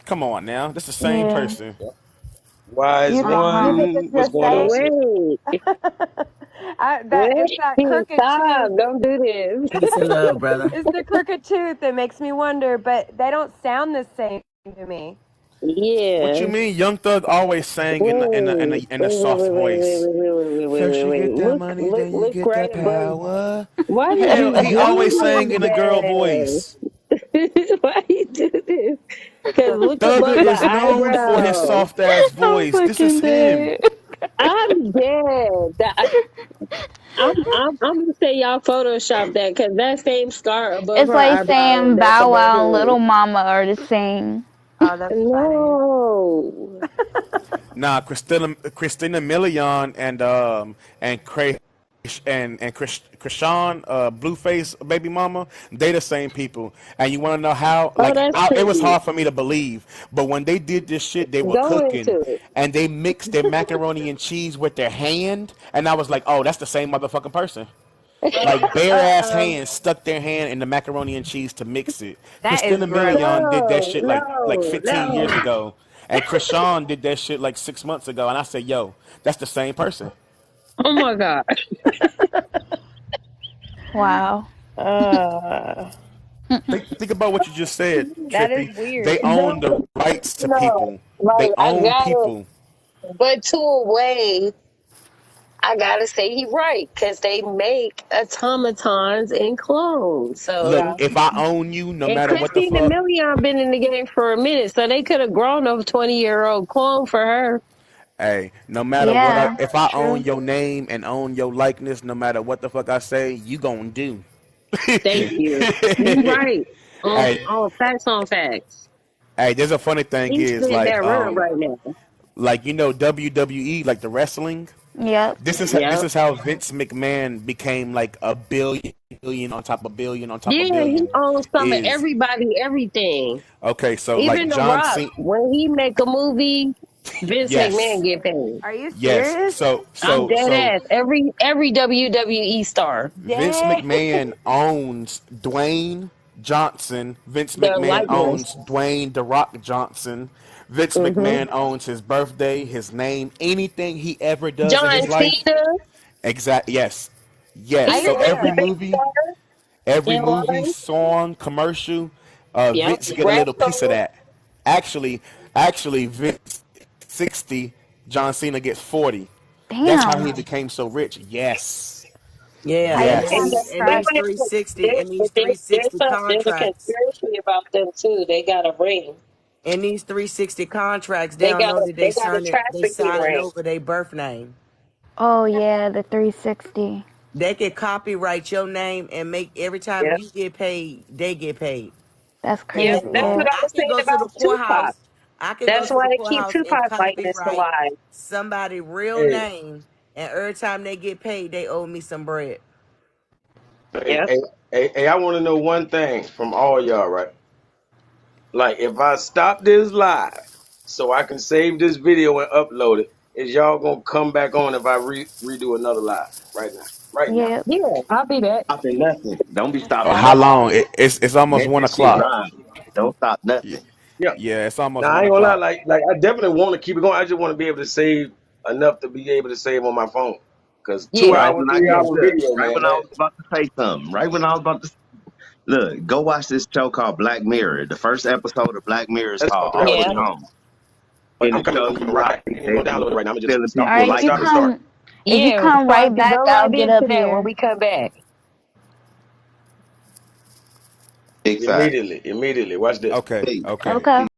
Come on now. That's the same yeah. person. yeah. Wise Uh You huh. think it's one, what's the going on, same? sis? Wait, It's wait. that crooked tooth. Stop. Don't do this. Peace and love, brother. It's the crooked tooth that makes me wonder, but they don't sound the same to me. What Yeah. you mean? Young Thug always sang in Wait, a soft voice. First you get that Look, money, look, then you look get right that above. power. Why you Hell, be he always sang doing in a girl voice. that? Why you do this? Cause look Thugger above the is known for his eyebrow. soft ass I'm voice. This is fucking him. dead. I'm dead. I'm gonna say y'all Photoshop that because that same scar above It's her like eyebrow, saying that's Bow above Wow and Little his. Mama are the same. Oh, that's funny. No. Nah, Christina Milian and Cray and Krishan Blueface baby mama, they the same people. And you want to know how? Oh, Like that's it was creepy. hard for me to believe, but when they did this shit, they were Go cooking into it. and they mixed their macaroni and cheese with their hand, and I was like, oh, that's the same motherfucking person. Like bare ass Uh-oh. hands stuck their hand in the macaroni and cheese to mix it. That is Christina gross. Milian did that No, shit like no, 15 years no. ago, and Krishan did that shit like 6 months ago, and I said, yo, that's the same person. Oh my God. Wow. Uh, Think about what you just said, That is Trippy. They weird. own no, the rights to no. people. Like They I own gotta, people. but to a way, I gotta say he right because they make automatons and clones. Look, Yeah. So, if I own you, no and matter what the Christina fuck, Milian been in the game for a minute, so they could have grown a 20-year-old clone for her. hey, no matter what Yeah. if I own True. your name and own your likeness, no matter what the fuck I say, you gonna do. Thank you. You right. Hey, On facts on facts. hey, there's a funny thing He's is spitting that real right now. like WWE, like the wrestling. Yep. This Yep. is how Vince McMahon became like a billion on top of billion on top of Yeah, he billion. owns some of Is everybody, everything. okay. So like Even The John Rock. Cena, When he make a movie, Vince McMahon yes, get paid. Are you yes. serious? I'm dead So ass. Every WWE star. Vince Dang. McMahon owns Dwayne Johnson. Vince Their McMahon likeness. owns Dwayne The Rock Johnson. Vince hmm McMahon owns his birthday, his name, anything he ever does in John his life. Cena. Exact. Yes. Yes. I Even So didn't know every that. every in movie, line. song, commercial, Yep. Vince get a Rap little piece of song. that. Actually, Vince 60, John Cena gets 40. That's how he Damn. became so rich. Yes. Yeah, I and didn't in know And these Yes. that. in wait, these That's wait, wait. 360 in these There's 360 there's a contracts, conspiracy about them too. They got a ring. in these 360 contracts down there that They got a they trafficking signing ring. over their birth name. Oh yeah, the 360. They can copyright your name and make every time Yep. you get paid, they get paid. That's Yep. crazy That's what work. I I was can saying go to the about Tupac. courthouse. I can go That's to why the they keep courthouse and Tupac likeness copyright alive. somebody' real Hey, name, and every time they get paid, they owe me some bread. hey, Yep. hey, hey, I want to know one thing from all y'all, right? Like, if I stop this live so I can save this video and upload it, is y'all gonna come back on if I redo another live right now? right now. Yep. Yeah, I'll be that. Stopping nothing. Don't be stopping How nothing. long? It's almost Let one this shit o'clock. ride. Don't stop Yeah, nothing. Yeah. yeah, it's almost Now I one ain't gonna lie, o'clock. like I definitely want to keep it going. I just want to be able to save enough to be able to save on my phone. Cause two Yeah. Right hour, when I three get hour to, video, right man. when I That was about to say something, right when I was about to look, go watch this show called Black Mirror. The first episode of Black Mirror is that's called about 3 hours Always Yeah. video. Home, But and I'm it coming, shows I'm coming you right how back. You ain't they gonna download it right now. I'm just stealing All people right. from If like you start to you. start. come, if you Yeah. come Start right to back, dive I'll get into up that when here. we come back. Exactly. Immediately. Watch this. Okay, okay. Okay.